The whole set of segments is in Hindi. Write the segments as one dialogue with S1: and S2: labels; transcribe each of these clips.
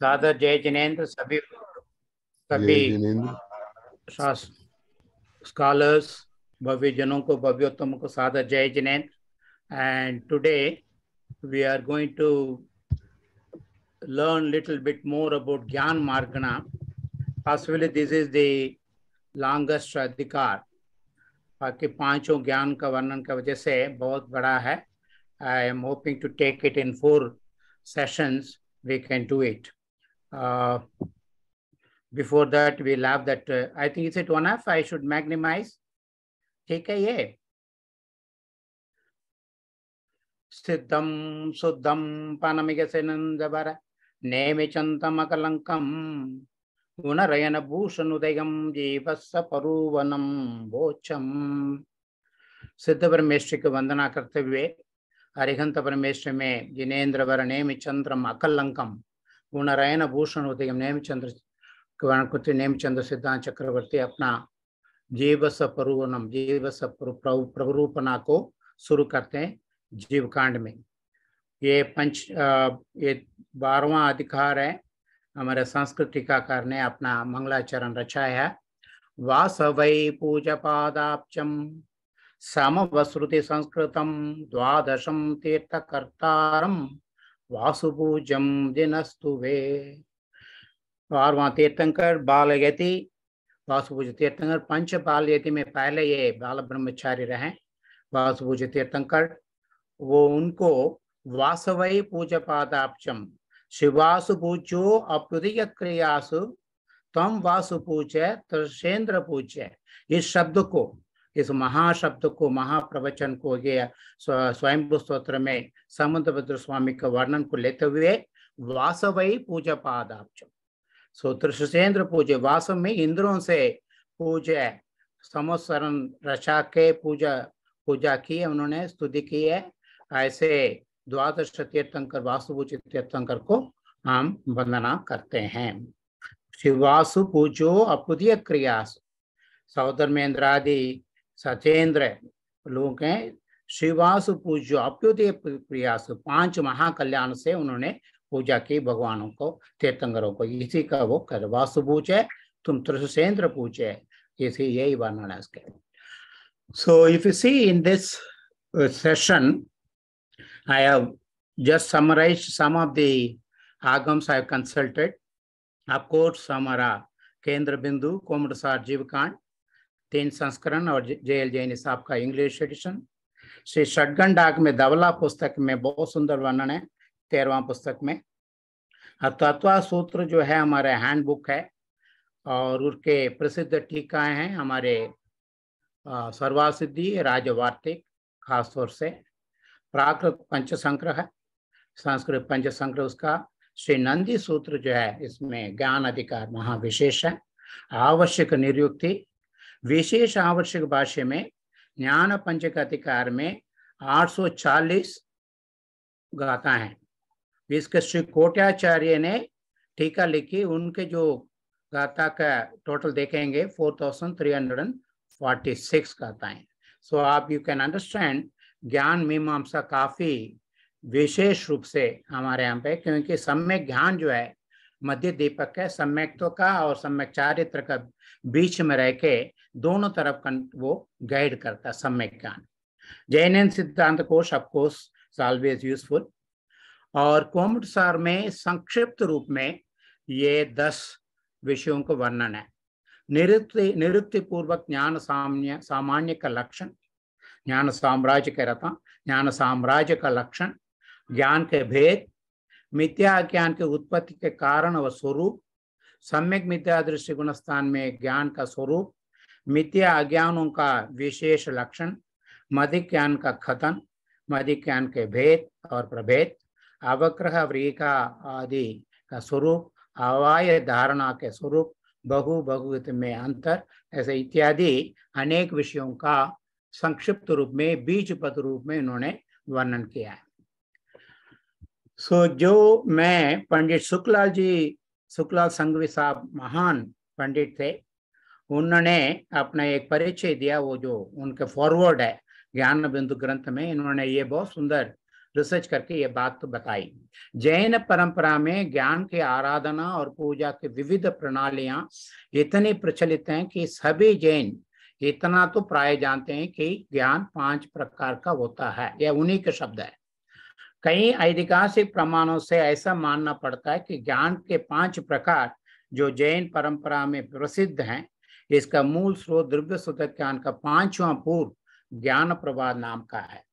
S1: सादर जय जिनेन्द्र सभी
S2: जय जिनेन्द्र।
S1: स्कॉलर्स, भव्य जनों को, भव्योत्तम को सादर जय Jinendra. And today we are going to learn little bit more about Gyan Margana. Possibly this is the longest अधिकार. बाकी पांचों ज्ञान का वर्णन का वजह से बहुत बड़ा है. I am hoping to take it in 4 sessions. We can do it. Before that, we'll have that. I think it's it 1F. I should magnimize. ठीक है ये. सिद्धम शुद्धम पानमिगसेनं जबर नेमिचंतम अकलंकम गुणरयन भूषणुदयं जीवस्य परुवनम भोचम. सिद्ध परमेश्वर की वंदना करते हुए अरिहंत परमेश्वर में जिनेन्द्र वर नेमिचंद्रम अकलंकम गुणरयन भूषणुदयं नेमिचंद्र सिद्धांत चक्रवर्ती अपना जीवस परुवनम जीवस प्ररूपना को शुरू करते हैं जीव कांड में. ये 12वां अधिकार है. हमारे संस्कृत टीकाकार ने अपना मंगलाचरण रचाया है. वासवै पूजपादाब्जं समवसृति संस्कृतं द्वादशं तीर्थकर्तारं वासुपूज्यं दिनस्तुवे. 12वां तीर्थंकर बालयति वासुपूज्य तीर्थंकर. पंच बालयति में पहले ये बाल ब्रह्मचारी रहे वासुपूज्य तीर्थंकर. वो उनको वासवै पूजपादाब्जं शिवासु पूज्यो अप्युदय क्रियासु तम वासु पूज्य त्रिशेन्द्र पूज्य. इस शब्द को, इस महाशब्द को, महाप्रवचन को ये स्वयंभू स्तोत्र में समुद्रभद्र स्वामी का वर्णन को लेते हुए वासवै पूजपादाब्जं. सो त्रिशेन्द्र पूज्य. वासव में इंद्रों से पूज्य समोत्सरण रचा के पूजा की है उन्होंने, स्तुति की है. ऐसे द्वादश तीर्थंकर वासुपूज्य तीर्थंकर को हम वंदना करते हैं. शिवासु पूजो अपुदय क्रियासु. सौधर्मेंद्र आदि सचेंद्र लोग हैं. शिवासु पूजो अप्युदय क्रियासु. 5 महाकल्याण से उन्होंने पूजा की भगवानों को, तीर्थंकरों को. इसी का वो कर वासु पूज्य तुम त्रिशेन्द्र पूज्य. इसी यही वर्णन है इसके. So if you see in this session, I have just summarized some of the agams I have consulted. Of course, हमारा केंद्र बिंदु कोमटसार जीवकांड 3 संस्करण और JL जैन साहब का इंग्लिश एडिशन. श्री षडगण डाक में धवला पुस्तक में बहुत सुंदर वर्णन है 13वां पुस्तक में. तत्वा सूत्र जो है हमारे हैंडबुक है और उसके प्रसिद्ध टीकाएं हैं हमारे सर्वासिद्धि राजवार्तिक, खासतौर से प्राकृत पंचसंग्रह है, संस्कृत पंचसंग्रह उसका. श्री नंदी सूत्र जो है इसमें ज्ञान अधिकार महाविशेष है. आवश्यक निरुक्ति विशेष आवश्यक भाष्य में ज्ञान पंचक अधिकार में 840 गाथा हैं. इसके श्री कोट्याचार्य ने टीका लिखी. उनके जो गाथा का टोटल देखेंगे 4346 गाथाएं. सो आप यू कैन अंडरस्टैंड ज्ञान मीमांसा काफी विशेष रूप से हमारे यहाँ पे, क्योंकि सम्यक ज्ञान जो है मध्य दीपक है. सम्यक्त्व का और सम्यक चारित्र का बीच में रह के दोनों तरफ वो गाइड करता है सम्यक ज्ञान. जैन सिद्धांत कोश ऑफकोर्स ऑलवेज यूजफुल. और कोमटसार में संक्षिप्त रूप में ये 10 विषयों का वर्णन है. निरुक्ति पूर्वक ज्ञान सामान्य का लक्षण, ज्ञान साम्राज्य का रता, ज्ञान साम्राज्य का लक्षण, ज्ञान के भेद, मिथ्या ज्ञान के उत्पत्ति के कारण व स्वरूप, सम्यक मिथ्या दृष्टि गुणस्थान में ज्ञान का स्वरूप, मिथ्या अज्ञानों का विशेष लक्षण, मदिक ज्ञान का कथन, मदिक ज्ञान के भेद और प्रभेद, अवग्रह व्रीका आदि का स्वरूप, अवाय धारणा के स्वरूप, बहुविध में अंतर, ऐसे इत्यादि अनेक विषयों का संक्षिप्त रूप में बीज पद रूप में इन्होंने वर्णन किया है. सो जो मैं पंडित शुक्लाल संघवी साहब महान पंडित थे, उन्होंने अपना एक परिचय दिया. वो जो उनके फॉरवर्ड है ज्ञान बिंदु ग्रंथ में, इन्होंने ये बहुत सुंदर रिसर्च करके ये बात तो बताई। जैन परंपरा में ज्ञान की आराधना और पूजा की विविध प्रणालियां इतनी प्रचलित हैं कि सभी जैन इतना तो प्राय जानते हैं कि ज्ञान 5 प्रकार का होता है। यह उन्हीं के शब्द है। कई ऐतिहासिक प्रमाणों से ऐसा मानना पड़ता है कि ज्ञान के 5 प्रकार जो जैन परंपरा में प्रसिद्ध हैं, इसका मूल स्रोत दिव्य सूतक ज्ञान का 5वां पूर्व ज्ञान प्रवाद नाम का है।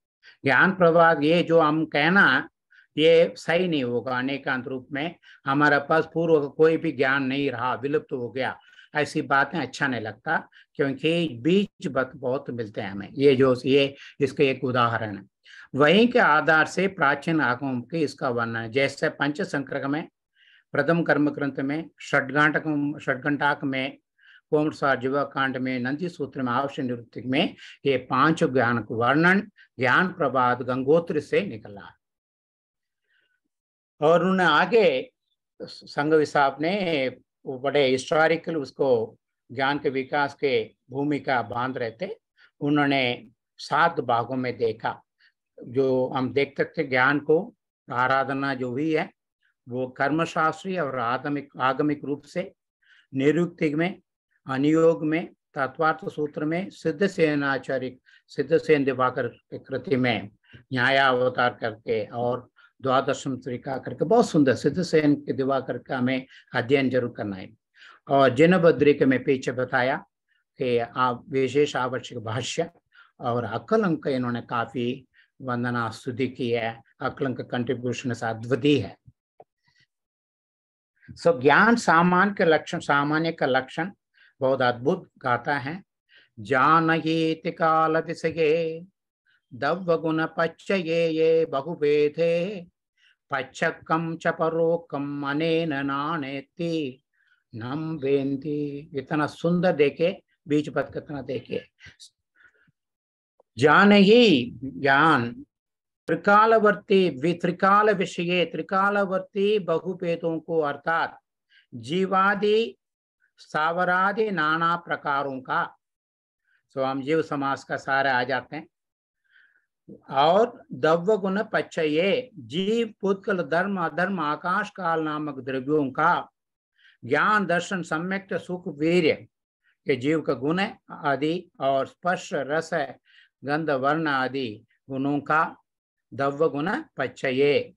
S1: ज्ञान प्रवाद ये जो हम कहना ये सही नहीं होगा। अनेकांत रूप में हमारे पास पूर्व का कोई भी ज्ञान नहीं रहा, विलुप्त हो गया, ऐसी बातें अच्छा नहीं लगता, क्योंकि बीज बहुत मिलते हैं हमें। ये इसके एक उदाहरण है। वहीं के आधार से प्राचीन आगमों की इसका वर्णन है। जैसे पंच संक्रक में, प्रथम कर्म ग्रंथ में, षड्घंटाक में, कोमसार जीवा कांड में, नंदी सूत्र में, आवश्य निवृत्ति में, ये 5 ज्ञान का वर्णन ज्ञान प्रवाद गंगोत्री से निकला। और उन्होंने आगे संघवी साहब ने वो बड़े हिस्टोरिकल उसको ज्ञान के विकास के भूमिका बांध रहे थे। उन्होंने 7 भागों में देखा। जो हम देख सकते ज्ञान को आराधना जो हुई है वो कर्मशास्त्रीय और आगमिक रूप से, निरुक्ति में, अनुयोग में, तत्वार्थ सूत्र में, सिद्धसेन दिवाकर की कृति में न्यायावतार करके और द्वादशम तरीका करके बहुत सुंदर सिद्धसेन के दिवाकर का हमें अध्ययन जरूर करना है। और जिनभद्रिक में पीछे बताया कि आप विशेष आवश्यक भाष्य और अक्कलंक इन्होंने काफी वंदना स्तुति की है। अक्कलंक कंट्रीब्यूशन अद्वितीय है। सो ज्ञान सामान्य का लक्षण बहुत अद्भुत गाता है। जानहीति काल विषये दव्य गुण पच्चये ये बहुभेदे पच्छकम च परोकम अनेन नानेति नम बेंती। इतना सुंदर देखे, बीच पद कितना देखे। जान ही ज्ञान त्रिकाल विषय, त्रिकालवर्ती बहुभेदों को अर्थात जीवादि स्थावरादि नाना प्रकारों का, सो हम जीव समाज का सारे आ जाते हैं। और दव्य गुण पच्चये, जीव पुत्कल धर्म अधर्म आकाश काल नामक द्रव्यों का, ज्ञान दर्शन सम्यक सुख वीर्य के जीव का गुण आदि और स्पर्श रस गंध वर्ण आदि गुणों का दव्य गुण पच्चये,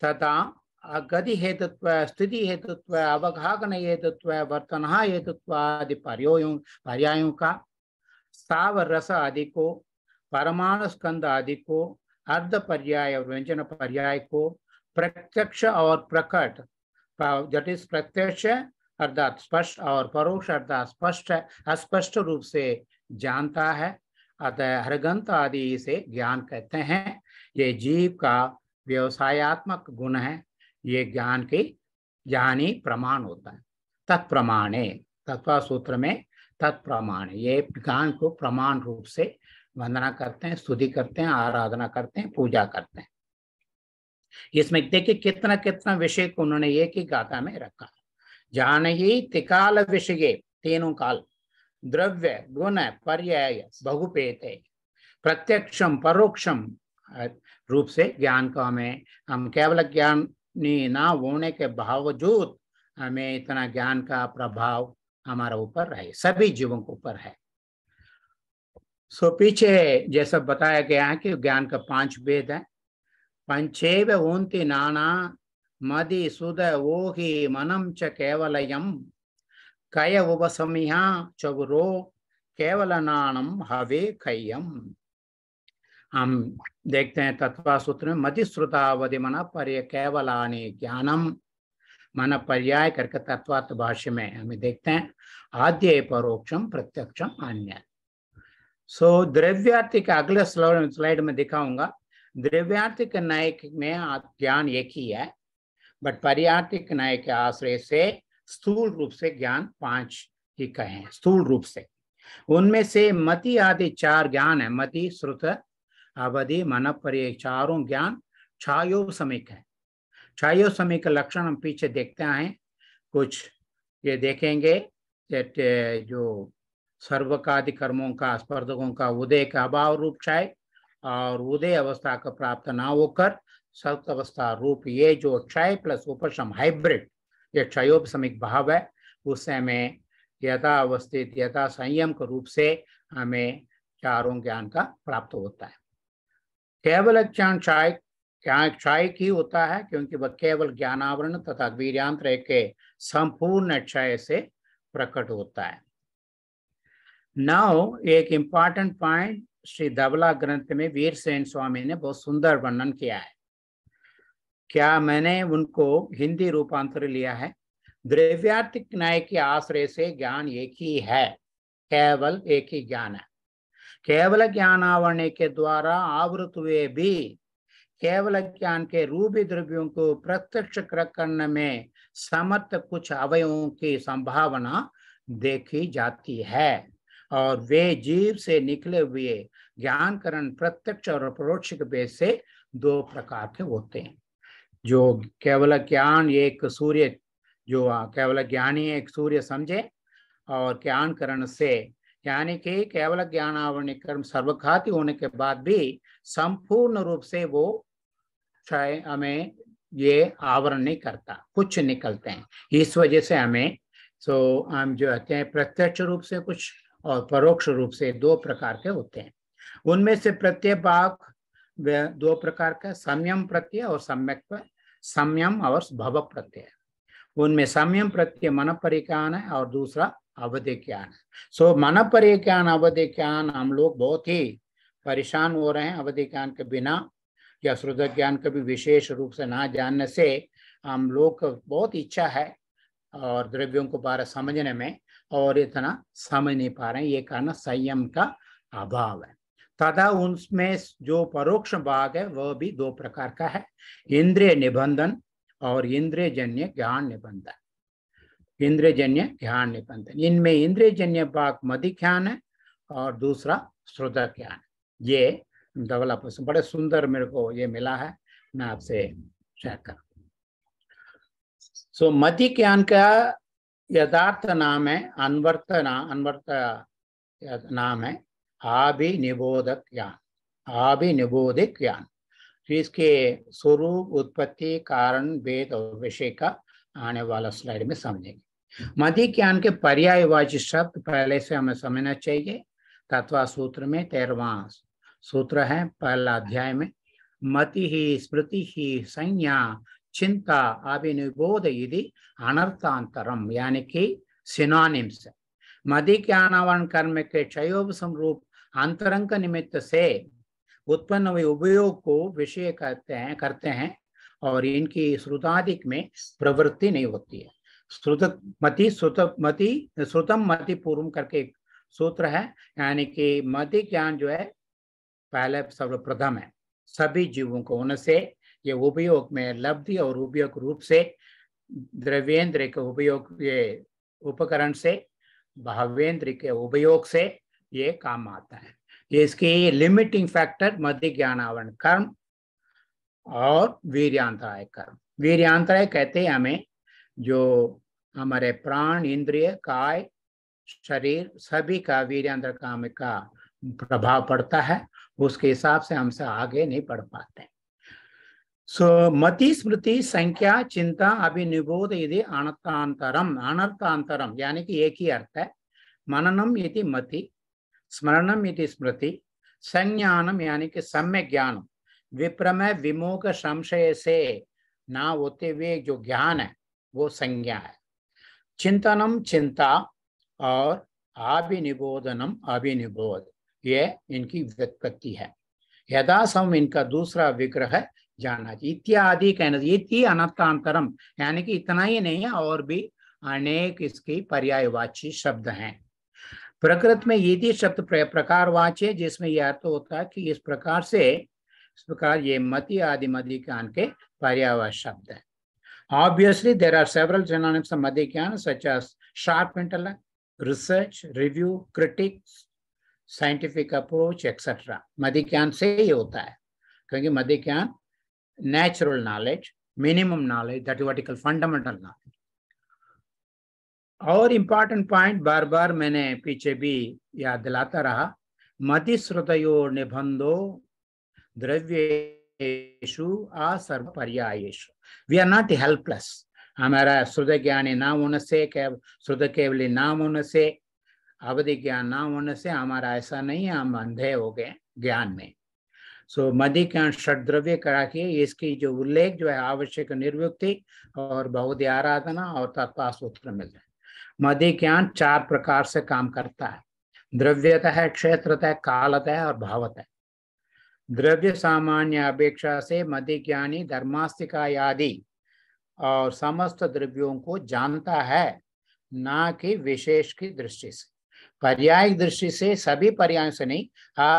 S1: तथा गति हेतुत्व, स्थिति हेतुत्व, अवगाहन हेतुत्व, वर्तन हेतुत्व आदि पर्यायों का, स्थावर रस आदि को, परमाणु स्कंद आदि को, अर्ध पर्याय और व्यंजन पर्याय को, प्रत्यक्ष और प्रकट दैट इज प्रत्यक्ष अर्थात स्पष्ट और परोक्ष अर्थात स्पष्ट अस्पष्ट रूप से जानता है। अतः हरगंत आदि से ज्ञान कहते हैं। ये जीव का व्यवसायत्मक गुण है। ये ज्ञान के ज्ञानी प्रमाण होता है। तत्प्रमाणे, तत्व सूत्र में तत्प्रमाण, ये ज्ञान को प्रमाण रूप से वंदना करते हैं, स्तुति करते हैं, आराधना करते हैं, पूजा करते हैं। इसमें देखिए कितना कितना विषय को उन्होंने एक ही गाथा में रखा। जान ही त्रिकाल विषय, तीनों काल, द्रव्य गुण पर्याय बहुपेत, प्रत्यक्षम परोक्षम रूप से ज्ञान को हम केवल ज्ञानी ना होने के बावजूद हमें इतना ज्ञान का प्रभाव हमारा ऊपर है, सभी जीवों के ऊपर है। सो पीछे जैसा बताया गया है कि ज्ञान का 5 भेद है। पंचेव ओंति नाना मदि सुद ओहि मनम च केवलयम कय उपसमिहा चवरो केवल नानम हवे खय्यम। हम देखते हैं तत्वा सूत्र में मदिश्रुतावधि मन पर्य केवलानि ज्ञानम, मन पर्याय करके तत्वार्थ भाष्य में हमें देखते हैं आद्य परोक्षम प्रत्यक्षम अन्य। सो द्रव्यार्थिक अगले स्लाइड में दिखाऊंगा। द्रव्यार्थिक न्याय में ज्ञान एक ही है, बट पर्यार्थिक न्याय के आश्रय से स्थूल रूप से ज्ञान 5 ही कहे स्थूल रूप से। उनमें से मति आदि 4 ज्ञान है। मति, श्रुत, अवधि, मन पर्य, चारों ज्ञान छायोसमिक है। छायोसमिक लक्षण हम पीछे देखते हैं कुछ, ये देखेंगे जो सर्वकादि कर्मों का स्पर्धकों का उदय का अभाव रूप छाय और उदय अवस्था का प्राप्त ना होकर सत अवस्था रूप ये जो क्षय प्लस उपशम हाइब्रिड ये क्षयोपशमिक भाव है, उससे हमें यथा अवस्थित यथा संयम के रूप से हमें चारों ज्ञान का प्राप्त होता है। केवल ज्ञान क्षय की होता है क्योंकि वह केवल ज्ञानावरण तथा वीर्यांतर के संपूर्ण क्षय से प्रकट होता है। नाउ एक इंपॉर्टेंट पॉइंट श्री धवला ग्रंथ में वीरसेन स्वामी ने बहुत सुंदर वर्णन किया है। क्या मैंने उनको हिंदी रूपांतर लिया है। द्रव्यार्थिक न्याय के आश्रय से ज्ञान एक ही है, केवल एक ही ज्ञान है। केवल ज्ञान आवरण के द्वारा आवृत हुए भी केवल ज्ञान के रूपी द्रव्यों को प्रत्यक्ष करने में समर्थ कुछ अवयवों की संभावना देखी जाती है और वे जीव से निकले हुए ज्ञानकरण प्रत्यक्ष और परोक्ष के भेद से दो प्रकार के होते हैं। जो केवल ज्ञान एक सूर्य, जो केवल ज्ञानी एक सूर्य समझे और ज्ञानकरण से यानी कि केवल ज्ञान आवरण कर्म सर्वघाती होने के बाद भी संपूर्ण रूप से वो चाहे हमें ये आवरण नहीं करता, कुछ निकलते हैं। इस वजह से हमें हम जो कहते हैं प्रत्यक्ष रूप से कुछ और परोक्ष रूप से दो प्रकार के होते हैं। उनमें से प्रत्येक भाग दो प्रकार का संयम प्रत्यय और सम्यक संयम और भव प्रत्यय। उनमें संयम प्रत्यय मन परिज्ञान है और दूसरा अवधि ज्ञान है। मन परिज्ञान अवधि ज्ञान हम लोग बहुत ही परेशान हो रहे हैं। अवधि ज्ञान के बिना या श्रुत ज्ञान का भी विशेष रूप से ना जानने से हम लोग बहुत इच्छा है और द्रव्यों को बारे समझने में, और इतना समझ नहीं पा रहे हैं। ये कारण संयम का अभाव है। तथा उनमें जो परोक्ष भाग है वह भी दो प्रकार का है, इंद्रिय निबंधन और इंद्रिय जन्य ज्ञान निबंधन। इंद्रिय जन्य ज्ञान निबंधन, इनमें इंद्रिय जन्य भाग मदि ज्ञान है और दूसरा श्रुत ज्ञान। ये धवला बड़े सुंदर मेरे को ये मिला है, मैं आपसे शेयर कर। मति ज्ञान का यथार्थ नाम है अनवर्त नाम है अभिनिबोधक ज्ञान, अभिनिबोधिक ज्ञान। इसके स्वरूप, उत्पत्ति, कारण, भेद और विषय का आने वाला स्लाइड में समझेंगे। मति ज्ञान के पर्यायवाची शब्द पहले से हमें समझना चाहिए। तत्व सूत्र में 13वां सूत्र है, पहला अध्याय में, मति ही स्मृति ही संज्ञा चिंता अभिनिबोध यदि अनर्थांतरम, यानी कि सिनोनिम्स है। मति ज्ञानावरण कर्म के क्षयोपशम रूप अंतरंग निमित्त से उत्पन्न हुए उपयोग को विषय करते हैं और इनकी श्रुतादिक में प्रवृत्ति नहीं होती है। श्रुतम मति पूर्वम करके एक सूत्र है, यानी कि मति ज्ञान जो है पहले सर्वप्रथम है सभी जीवों को। उनसे ये उपयोग में लब्धि और उपयोग रूप से द्रव्येंद्र के उपयोग, ये उपकरण से भावेंद्र के उपयोग से ये काम आता है। इसकी लिमिटिंग फैक्टर मध्य ज्ञान आवरण कर्म और वीर्यांतराय कर्म। वीर्यांतराय कहते हैं हमें जो हमारे प्राण, इंद्रिय, काय, शरीर सभी का वीर्यांतर काम का प्रभाव पड़ता है, उसके हिसाब से हमसे आगे नहीं बढ़ पाते। मति स्मृति संख्या चिंता अभिनिबोध यदि अनर्थांतरम, अनर्थांतरम यानी कि एक ही अर्थ है। मननम इति मति, स्मरणम इति स्मृति, संज्ञानम यानी कि सम्यक ज्ञान, विप्रमय विमोह संशय से ना होते हुए जो ज्ञान है वो संज्ञा है। चिंतनम चिंता और अभिनिबोधनम अभिनिबोध, ये इनकी व्युत्पत्ति है। यदा सम इनका दूसरा विग्रह जाना चाहिए। इत्यादि कहना, इति अनर्थांतरम यानी कि इतना ही नहीं है, और भी अनेक इसकी पर्यायवाची शब्द हैं। प्रकृति में यदि शब्द प्रकारवाच्य, जिसमें यह अर्थ होता है कि इस प्रकार ये मति आदि मदि ज्ञान के पर्यायवाची शब्द है। Obviously, there are several synonyms of Madhi Gyan, such as sharp intellect, research, review, critics, scientific approach, etc. Madhi Gyan से ही होता है, क्योंकि Madhi Gyan natural knowledge, minimum knowledge, that is what we call fundamental knowledge. और important point बार बार मैंने पीछे भी याद दिलाता रहा, मति श्रुतयो निबंधो द्रव्येषु असर्वपर्यायेषु। We are not helpless. हमारा श्रुत ज्ञानी ना होने से, श्रुत केवली ना होने से, अवधि ज्ञान ना होने से हमारा ऐसा नहीं है हम अंधे हो गए ज्ञान में। सो मदि ज्ञान षड्द्रव्य करा के इसकी जो उल्लेख जो है आवश्यक निर्वृत्ति और बहुधि आराधना और तत्व सूत्र मिलता है। मदि ज्ञान 4 प्रकार से काम करता है। द्रव्यतः, क्षेत्रतः, कालतः और भावतः। द्रव्य सामान्य अपेक्षा से मदि ज्ञानी धर्मास्तिका आदि और समस्त द्रव्यों को जानता है, ना कि विशेष की दृष्टि से। पर्याय दृष्टि से सभी पर्यायों से नहीं,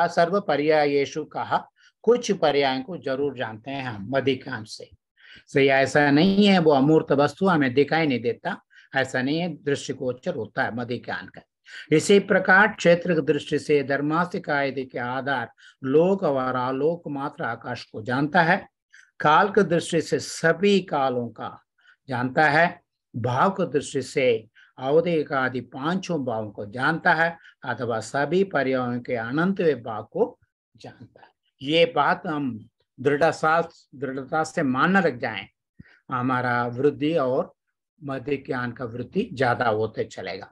S1: सर्व पर्यायेषु कहा, कुछ पर्यायों को जरूर जानते हैं हम मदि ज्ञान से। सही ऐसा नहीं है वो अमूर्त वस्तु हमें दिखाई नहीं देता, ऐसा नहीं है, दृष्टिगोचर होता है मदि ज्ञान का। इसी प्रकार क्षेत्र की दृष्टि से धर्मास्तिक आदि के आधार लोक और आलोक मात्र आकाश को जानता है। काल की दृष्टि से सभी कालों का जानता है। भाव की दृष्टि से अवधि आदि 5 भावों को जानता है, अथवा सभी पर्यायों के अनंत भाव को जानता है। ये बात हम दृढ़ता से मानना लग जाएं, हमारा वृद्धि और मध्य ज्ञान का वृद्धि ज्यादा होते चलेगा।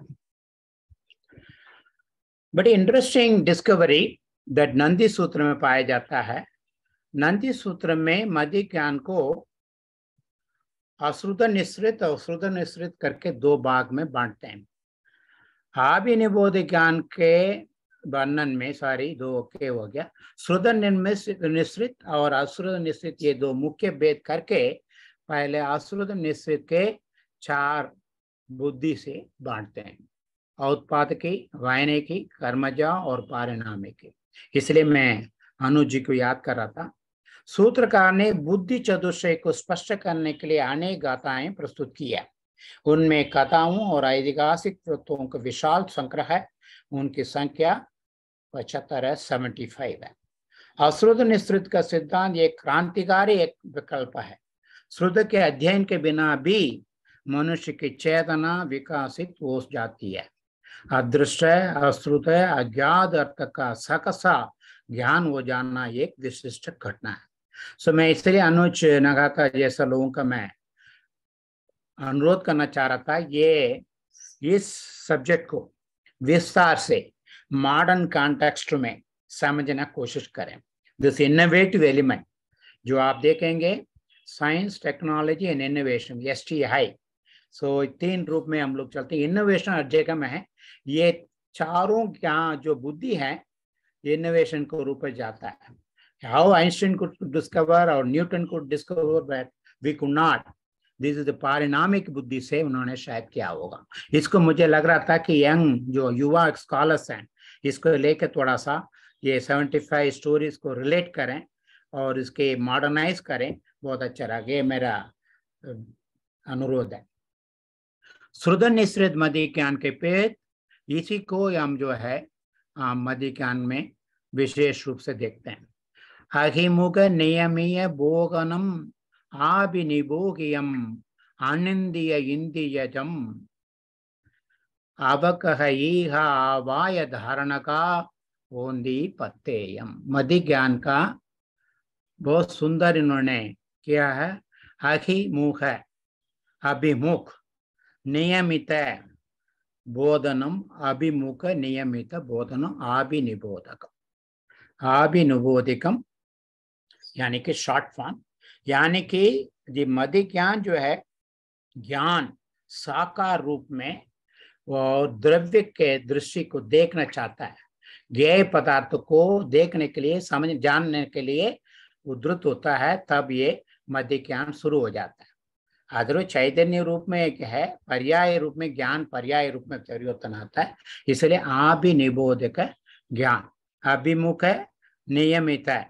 S1: बड़ी इंटरेस्टिंग डिस्कवरी दैट नंदी सूत्र में पाया जाता है। नंदी सूत्र में मध्य ज्ञान को अश्रुत निश्रित और श्रुत निश्रित करके 2 भाग में बांटते हैं। अभिनिबोध ज्ञान के वर्णन में 2 के हो गया। श्रुत निश्रित और अश्रुत निश्रित ये 2 मुख्य भेद करके पहले अश्रुत निश्रित के 4 बुद्धि से बांटते हैं, औत्पादकी, वायनिकी, कर्मजा और पारिणामिकी। इसलिए मैं अनुज जी को याद कर रहा था। सूत्रकार ने बुद्धि चतुष्टय को स्पष्ट करने के लिए अनेक गाथाएं प्रस्तुत किया। उनमें कथाओं और ऐतिहासिक तत्वों का विशाल संग्रह है। उनकी संख्या 75 है। अश्रुत निश्रित का सिद्धांत एक क्रांतिकारी एक विकल्प है। श्रुत के अध्ययन के बिना भी मनुष्य की चेतना विकसित हो जाती है। अदृश्य, अश्रुत, अज्ञात अर्थ का सकसा ज्ञान हो जाना एक विशिष्ट घटना है। सो मैं इसलिए अनुज नगाका जैसा लोगों का मैं अनुरोध करना चाह रहा था, ये इस सब्जेक्ट को विस्तार से मॉडर्न कॉन्टेक्स्ट में समझना कोशिश करें। दिस इनोवेटिव एलिमेंट जो आप देखेंगे, science, technology and innovation, STI। सो 3 रूप में हम लोग चलते हैं। इनोवेशन हर जगह में है। ये चारों क्या जो बुद्धि है इनोवेशन को रूप में जाता है। हाउ आइंस्टाइन could discover और Newton could discover that we could not, this is the पारिणामिक बुद्धि से उन्होंने शायद किया होगा। इसको मुझे लग रहा था कि यंग जो युवा स्कॉलर्स हैं इसको लेकर थोड़ा सा ये 75 स्टोरीज को रिलेट करें और इसके मॉडर्नाइज करें, बहुत अच्छा लगा। ये मेरा अनुरोध है। श्रुत निश्रित मदि ज्ञान के पेट, इसी को हम जो है मदि ज्ञान में विशेष रूप से देखते हैं। अहिमुख नियमीय भोगनम आभिनिभोगियम आनंदीय इंद्रियजम अवकह ईह आवाय धारण का ओंदी पत्तेयम। मदि ज्ञान का बहुत सुंदर इन्होंने किया है। अहिमुख, अभिमुख, नियमित बोधनम, अभिमुख नियमित बोधनम, आभिनिबोधक, आभिनिबोधिकम यानी कि शॉर्ट फॉर्म, यानी कि मदि ज्ञान जो है ज्ञान साकार रूप में और द्रव्य के दृष्टि को देखना चाहता है। ज्ञेय पदार्थ को देखने के लिए, समझ जानने के लिए उद्धृत होता है, तब ये मदि ज्ञान शुरू हो जाता है। अदर चैतन्य रूप में एक है, पर्याय रूप में ज्ञान पर्याय रूप में परिवर्तन आता है। इसलिए आभिनिबोधक ज्ञान, अभिमुख है, नियमित है।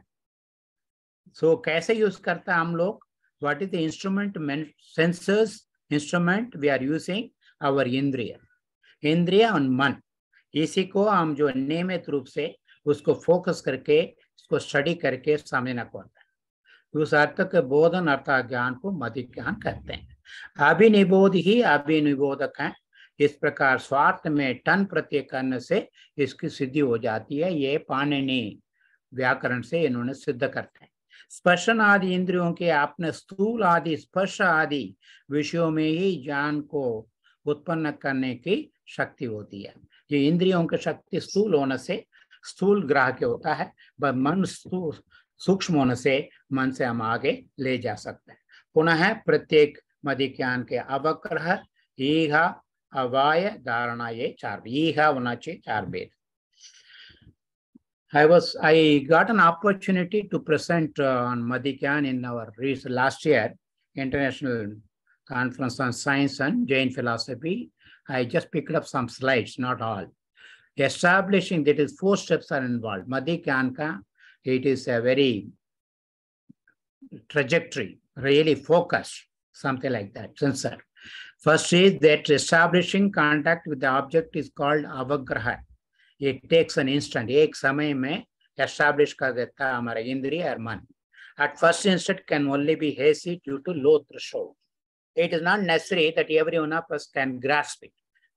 S1: सो कैसे यूज करता है हम लोग? What is the instrument? Sensors instrument we are using our इंद्रिय, इंद्रिय और मन। इसी को हम जो नियमित रूप से उसको फोकस करके उसको स्टडी करके समझना पड़ता है। उस अर्थ के बोधन अर्थात ज्ञान को मदि ज्ञान कहते हैं। अभिनिबोध ही अभिनिबोधक है। इस प्रकार स्वार्थ में टन प्रत्यय करने से इसकी सिद्धि हो जाती है। ये पाणिनि व्याकरण से इन्होंने सिद्ध करते हैं। स्पर्शन आदि इंद्रियों के आपने स्थूल आदि स्पर्श आदि विषयों में ही ज्ञान को उत्पन्न करने की शक्ति होती है। ये इंद्रियों की शक्ति स्थूल होने से स्थूल ग्राह्य होता है, पर मन सूक्ष्म होने से मन से हम आगे ले जा सकते हैं। पुनः प्रत्येक मदिज्ञान के अवग्रह, ईहा, अवाय, धारणा, ये चार, ईहा होना चाहिए चार भेद। I got an opportunity to present on Madhikyan in our last year International Conference on Science and Jain Philosophy. I just picked up some slides, not all. Establishing that is 4 steps are involved. Madhikyan ka, it is a very trajectory, really focused, something like that, sensor. First is that establishing contact with the object is called avagraha. It takes an instant. एक समय में establish कर देता है हमारा इंद्रिय और मन. At first instant can only be hazy due to low threshold. It is not necessary that every one of us can grasp it.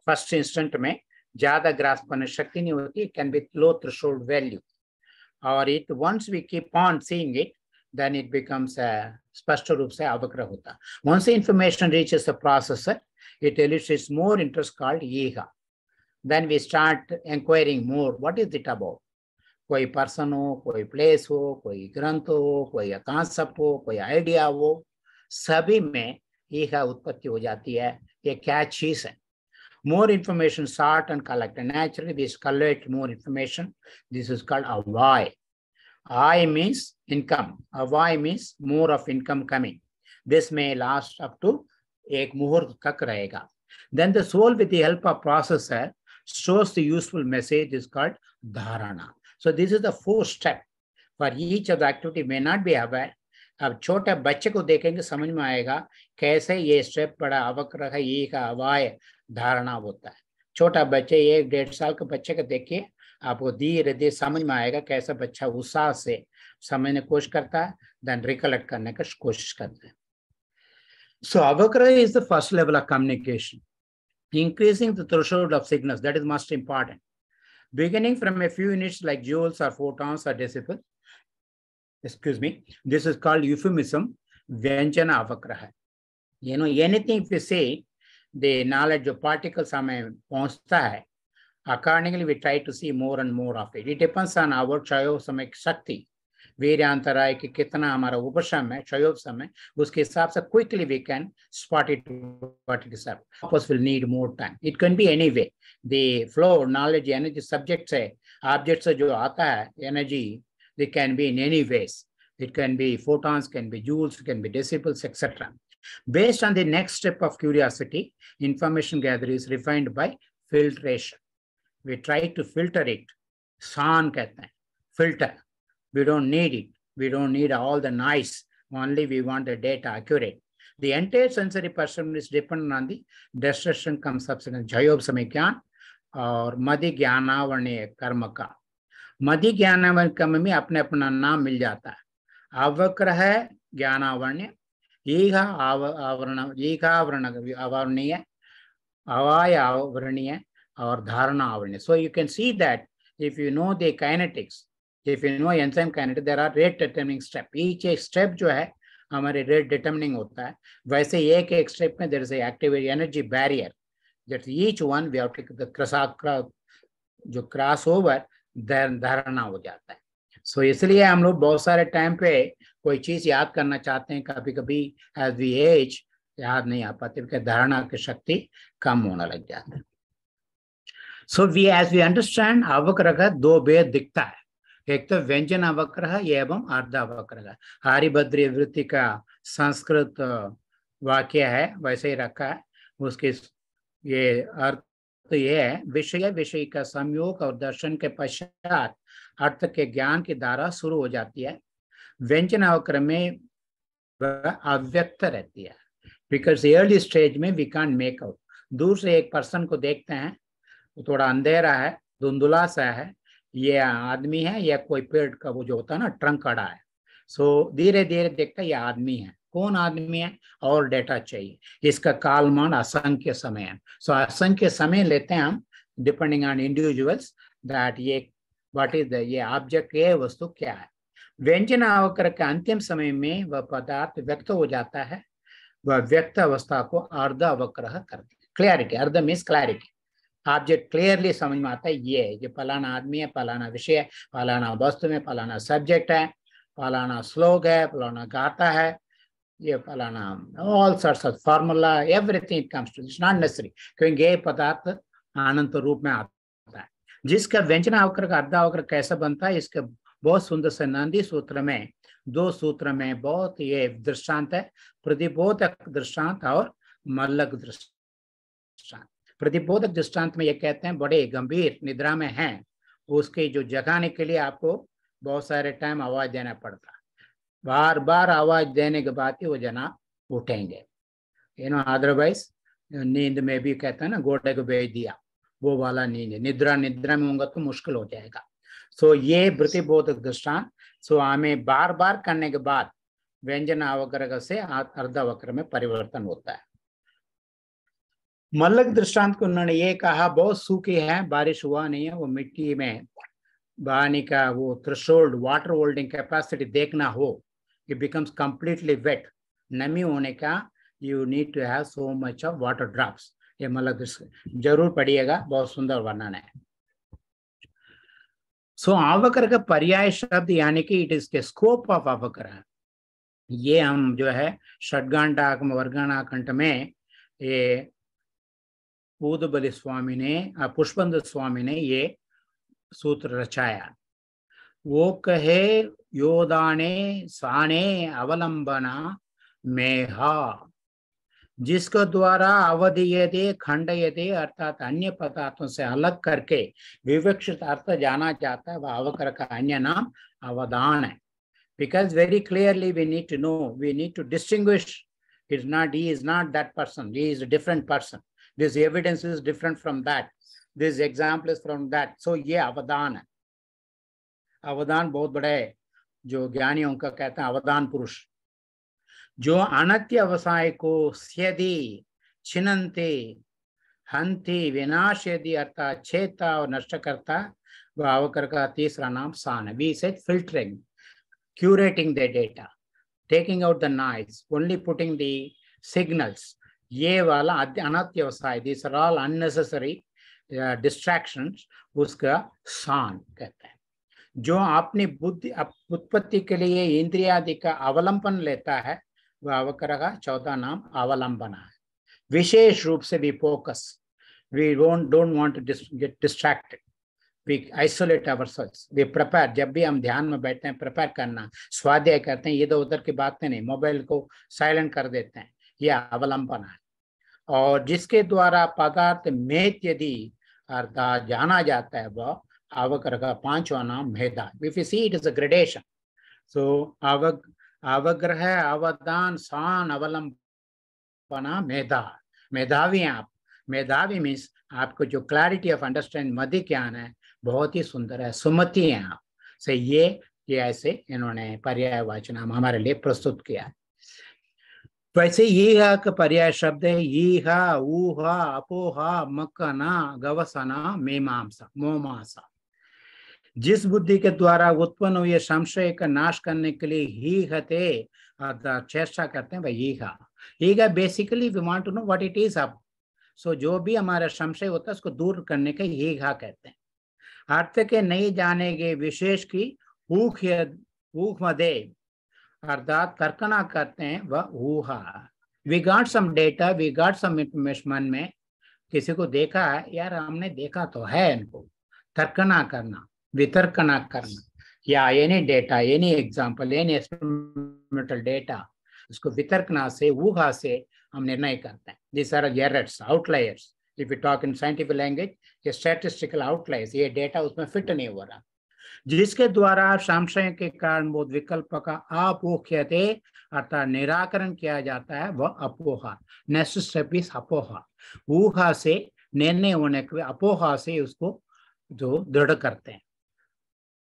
S1: First instant में ज़्यादा grasp करने शक्ति नहीं होती. It can be low threshold value. और it once we keep on seeing it, then it becomes a स्पष्ट रूप से अवग्रह होता. Once the information reaches the processor, it elicits more interest called ईहा. Then we start inquiring more. What is it about? कोई person हो, कोई place हो, कोई ग्रंथ हो, कोई concept हो, कोई idea हो, सभी में ईहा उत्पत्ति हो जाती है. ये क्या चीज है? More information sought and collected. Naturally, we collect more information. This is called avay. I means income. Avay means more of income coming. This may last up to एक मुहूर्त तक रहेगा. Then the soul, with the help of processor, stores the useful message, is called dharana. So this is the 4th step. For each of the activity may not be aware. अब छोटे बच्चे को देखेंगे समझ में आएगा कैसे ये स्टेप बड़ा अवग्रह ये का अवाय धारणा होता है. छोटा बच्चे 1-1.5 साल के बच्चे को देखिए, आपको धीरे धीरे समझ में आएगा कैसा बच्चा उत्साह से समझने की कोशिश करता है, देन रिकलेक्ट करने की कोशिश करता है. So avagraha is the first level of communication. Increasing the threshold of signals, that is most important. Beginning from a few units like joules or photons or decibels, this is called euphemism, Vyanjana avagraha. You know, anything if you say, the knowledge of particles हमें पहुंचता है, accordingly we try to see more and more of it. It depends on our क्षयोपशम शक्ति, वीर्यांतराय कि कितना हमारा उपशम है, क्षयोपशम है, उसके हिसाब से quickly we can spot it what it is. Purpose will need more time. It can be any way. The flow, knowledge, energy, subject से, object से जो आता है, energy, they can be in any ways. It can be photons, can be joules, can be decibels, etc. Based on the next step of curiosity, information gathering is refined by filtration. We try to filter it. San कहते हैं, filter. We don't need it. We don't need all the noise. Only we want the data accurate. The entire sensory perception is dependent on the destination cum substance, jayopsame ज्ञान और मदि ज्ञानावरणीय कर्म का. मदि ज्ञानावरणीय कर्म में अपने अपना नाम मिल जाता है. अवग्रह ज्ञानावरणीय, ईहा आवरणीय, अवाय आवरणीय और धारणा आवरणीय. So you can see that if you know the kinetics, if you know enzyme kinetics, there are rate determining step. Each step जो है हमारे rate determining होता है. वैसे एक एक step में there is a active energy barrier. That each one we have to the जो cross over धारणा हो जाता है. So इसलिए हम लोग बहुत सारे टाइम पे कोई चीज याद करना चाहते हैं, कभी कभी as we age याद नहीं आ पाते क्योंकि धारणा की शक्ति कम होने लग जाता है. So as we understand, अवग्रह 2 भेद दिखता है. एक तो व्यंजन अवग्रह एवं अर्ध अवग्रह. हरिभद्र वृत्ति का संस्कृत वाक्य है, वैसे ही रखा है. उसके ये अर्थ तो ये है, विषय का संयोग और दर्शन के पश्चात अर्थ के ज्ञान की धारा शुरू हो जाती है. व्यंजन अवग्रह में अव्यक्त रहती है, बिकॉज अर्ली स्टेज में वी कांट मेक आउट. दूर से एक पर्सन को देखते हैं, थोड़ा अंधेरा है, धुंधुला सा है, ये आदमी है या कोई पेड़ का वो जो होता है ना ट्रंक खड़ा है. सो धीरे धीरे देखता है ये आदमी है. कौन आदमी है और डेटा चाहिए. इसका कालमान असंख्य समय है. सो असंख्य समय लेते हैं हम डिपेंडिंग ऑन इंडिविजुअल्स दैट ये व्हाट इज द, ये ऑब्जेक्ट, ये वस्तु क्या है। व्यंजन अवकर के अंतिम समय में वह पदार्थ व्यक्त हो जाता है, वह व्यक्त अवस्था को अर्ध अवक्रह करते हैं। क्लैरिटी, अर्ध मीन्स क्लैरिटी, ऑब्जेक्ट क्लियरली समझ में आता है, ये फलाना आदमी है, फलाना विषय है, फलाना वस्तु में फलाना सब्जेक्ट है, फलाना श्लोक है, फलाना गाथा है, ये फलाना, all sorts of formula, everything it comes to, it's not necessary, क्योंकि ये पदार्थ अनंत रूप में आता है। जिसका व्यंजन अवकर का अर्ध अवकर कैसे बनता है, इसके बहुत सुंदर से नंदी सूत्र में, 2 सूत्र में बहुत ये दृष्टांत है, प्रतिबोधक दृष्टांत और मल्लक दृष्टांत। प्रतिबोधक दृष्टांत में ये कहते हैं बड़े गंभीर निद्रा में हैं, उसके जो जगाने के लिए आपको बहुत सारे टाइम आवाज देना पड़ता है, बार बार आवाज देने के बाद ही वो जना उठेंगे, अदरवाइज नींद में भी कहते हैं ना, घोड़े को भेज दिया, वो वाला नींद, निद्रा में होगा तो मुश्किल हो जाएगा। सो ये प्रतिबोधक दृष्टांत, सो हमें बार बार करने के बाद व्यंजन अवग्रह से अर्धावक्र में परिवर्तन होता है। मल्लक दृष्टांत को उन्होंने ये कहा, बहुत सूखी है, बारिश हुआ नहीं है, वो मिट्टी में पानी का वो थ्रेशोल्ड, वाटर होल्डिंग कैपेसिटी देखना हो, it becomes completely wet, नमी होने का, you need to have so much of water drops। ये मतलब जरूर पढ़िएगा, बहुत सुंदर वर्णन है। सो अवकर का पर्याय शब्द यानी कि इट इज के स्कोप ऑफ अवकर, ये हम जो है षड्गांडाकम वर्गाणाकंठ में ये पूदबलि स्वामी ने, पुष्पंद स्वामी ने ये सूत्र रचाया। वो कहे योदाने साने अवलंबना मेहा, जिसके द्वारा अवधीयते खंडयते अर्थात अन्य पदार्थों से अलग करके विवक्षित अर्थ जाना जाता है, वह अवकर का अन्य नाम अवदान है। Because very clearly we need to know, we need to distinguish, it's not, he is not that person, he is a different person, this evidence is different from that, this example is from that, so ये अवदान है। अवदान बहुत बड़े जो ज्ञानियों का कहते हैं अवदान पुरुष, जो अनत्य अवसाय को स्यदि छिनन्ति हंति विनाशयदि अर्थात छेदता और नष्ट करता, वह अवकर का तीसरा नाम सान है। We said filtering, curating the data, taking out the noise, only putting the signals, ये वाला अनत्य अवसाय, these are all unnecessary distractions, उसका सान कहते हैं। जो अपनी बुद्धि उत्पत्ति के लिए इंद्रियादि का अवलंबन लेता है, वह अवकर का चौथा नाम अवलंबना है। विशेष रूप से we focus, we don't want to get distracted, we isolate ourselves, we prepare, जब भी हम ध्यान में बैठते हैं प्रिपेयर करना, स्वाध्याय करते हैं, इधर उधर की बातें नहीं, मोबाइल को साइलेंट कर देते हैं, यह अवलंबन है। और जिसके द्वारा पदार्थ में यदि अर्थात जाना जाता है, वह अवकर का पांचवा नाम मेधा। If you see, it is a gradation. So अवग्रह, अवदान, सान, अवलंबना, मेधा। मेधावी हैं आप, मेधावी मीन्स आपको जो क्लैरिटी ऑफ अंडरस्टैंडिंग मध्य ज्ञान है, बहुत ही सुंदर है, सुमति हैं आप से। ये ऐसे इन्होंने पर्यायवाचन हमारे लिए प्रस्तुत किया है। वैसे ये का पर्याय शब्द है ईहा, ऊहा, अपोहा, मक्कना, गवसना, मीमांसा, मोमांसा। जिस बुद्धि के द्वारा उत्पन्न हुए संशय का नाश करने के लिए ही हते अर्थात चेष्टा करते हैं, भाई ईगा basically we want to know what it is अब। सो जो भी हमारा संशय होता है उसको दूर करने का ईगा कहते हैं। अर्थ के नहीं जानेगे विशेष की ऊख मदे अर्थात तर्कना करते हैं, वह ऊहा। We got some data, we got some information, मन में किसी को देखा है, यार हमने देखा तो है, इनको तर्कना करना, वितर्कना करना, या any data, any example, any experimental data, उसको वितर्कना से, ऊहा से हम निर्णय करते हैं। This are errors, outliers, if you talk in scientific language, ये स्टैटिस्टिकल आउटलायर्स, ये डेटा उसमें फिट नहीं हो रहा, जिसके द्वारा संशय के कारण बोध विकल्प का अपोह्यते अर्थात निराकरण किया जाता है, वह अपोहा। Next step is अपोहा। ऊहा से निर्णय होने के अपोहा से उसको जो दृढ़ करते हैं।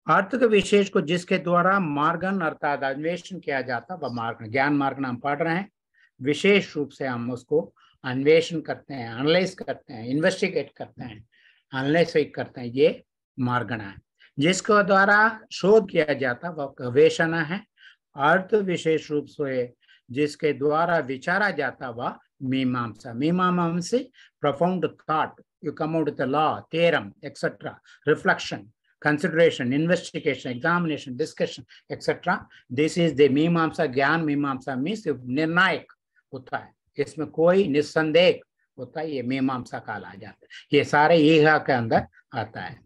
S1: अर्थ के विशेष को जिसके द्वारा मार्गन अर्थात अन्वेषण किया जाता, वह मार्ग, ज्ञान मार्ग हम पढ़ रहे हैं, विशेष रूप से हम उसको अन्वेषण करते हैं, एनालाइज करते हैं, इन्वेस्टिगेट करते हैं, एनालाइज करते हैं, ये मार्गना है। जिसके द्वारा शोध किया जाता वह गवेषणा है। अर्थ विशेष रूप से जिसके द्वारा विचारा जाता वह मीमांसा। मीमांसा profound thought, you come out with a law, theorem, etc., reflection, consideration, investigation, examination, discussion, etc. This is the मीमांसा। ज्ञान मीमांसा means निर्णायक होता है, इसमें कोई निस्संदेह होता है, ये मीमांसा काला जाता है। ये सारे ईहा के अंदर आता है।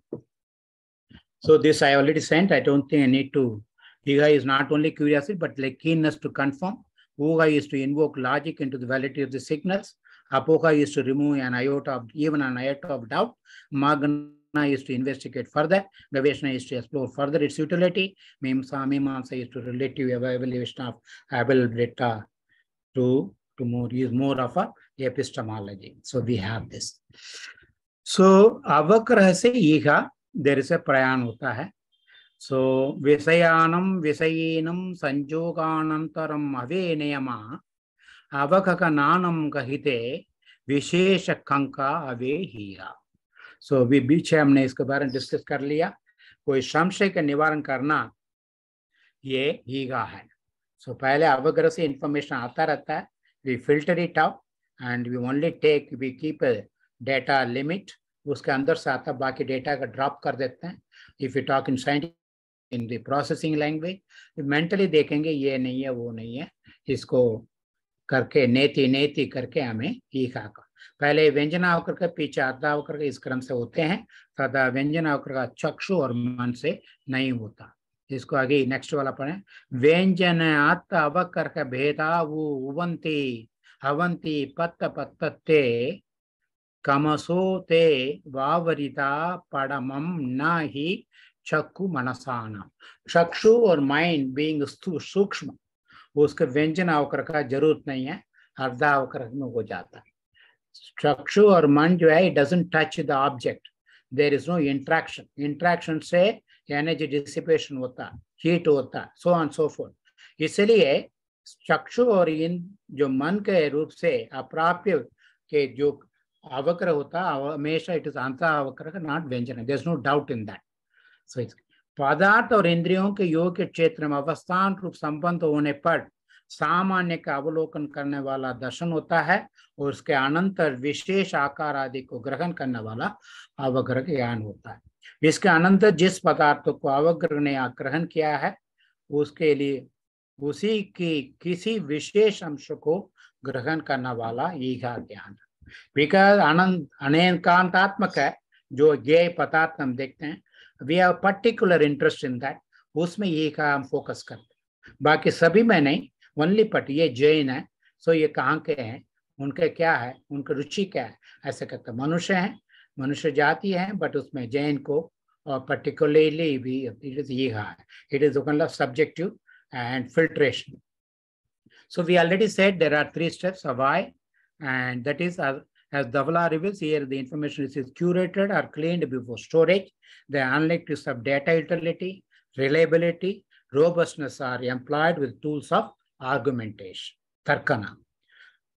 S1: So this I already sent. I don't think I need to. Iga is not only curiosity but like keenness to confirm. Uga is to invoke logic into the validity of the signals. Apoka is to remove an iota of, even an iota of doubt. Magna is to investigate further. Gaveshana is to explore further its utility. Mimamsa is to relative evaluation of availability to use more of a epistemology. So we have this. So avakrah se iga there is a prayan hota hai. So visayanam visayinam sanjoganantaram ave niyama avakaka nanam kahite vishesha kanka ave hiya. So we बीच हमने इसके बारे में डिस्कस कर लिया। कोई संशय का निवारण करना ये हीगा है। So पहले अवग्रह से इंफॉर्मेशन आता रहता है, we filter it out and we only take, we keep a data limit, उसके अंदर से आता बाकी डेटा का ड्रॉप कर देते हैं। If you talk in scientific in the processing language, mentally देखेंगे ये नहीं है वो नहीं है, इसको करके नेति नेति करके हमें ईका का पहले व्यंजना होकर के पीछे आधा होकर के इस क्रम से होते हैं, तथा व्यंजना होकर का चक्षु और मन से नहीं होता। इसको आगे नेक्स्ट वाला पढ़े। व्यंजन आत्म अवकर का भेदा वो उवंती हवंती पत्त पत्तते कमसो ते वावरिता पड़मम न ही चक्षु मनसाना। चक्षु और माइंड बीइंग सूक्ष्म, उसके व्यंजन अवकर का जरूरत नहीं है, अर्धा अवकर में हो जाता है। चक्षु और मन जो है, it doesn't touch the object, there is no interaction. Interaction से एनर्जी डिसिपेशन होता है, हीट होता है, so on so forth. इसलिए चक्षु और इन जो मन के रूप से अप्राप्य के जो अवकर होता हमेशा इट इज अंतर अवकर, नॉट व्यंजन, there is no doubt in that. So पदार्थ और इंद्रियों के योग के क्षेत्र में अवस्थान रूप संबंध होने पर सामान्य का अवलोकन करने वाला दर्शन होता है, और उसके अनंतर विशेष आकार आदि को ग्रहण करने वाला अवग्रह ज्ञान होता है। इसके अनंतर जिस पदार्थ को अवग्रह ने ग्रहण किया है उसके लिए उसी की किसी विशेष अंश को ग्रहण करने वाला ईगा ज्ञान। बिकॉज अनेकांतात्मक है जो ये पदार्थ हम देखते हैं, we have particular interest in that, उसमें ईगा हम फोकस करते हैं, बाकी सभी में नहीं। ओनली पट ये जैन है, सो ये कहाँ के हैं, उनके क्या है, उनकी रुचि क्या है, ऐसे कहते हैं। मनुष्य है, मनुष्य जाति है, बट उसमें जैन को और पर्टिकुलरली भी इट इज ईगा है, it is subjective and filtration. So we already said there are 3 steps of I, and that is as Dhavala reveals here, the information is curated or cleaned before storage. The analytics of data utility, reliability, robustness are employed with tools of argumentation, tarkana.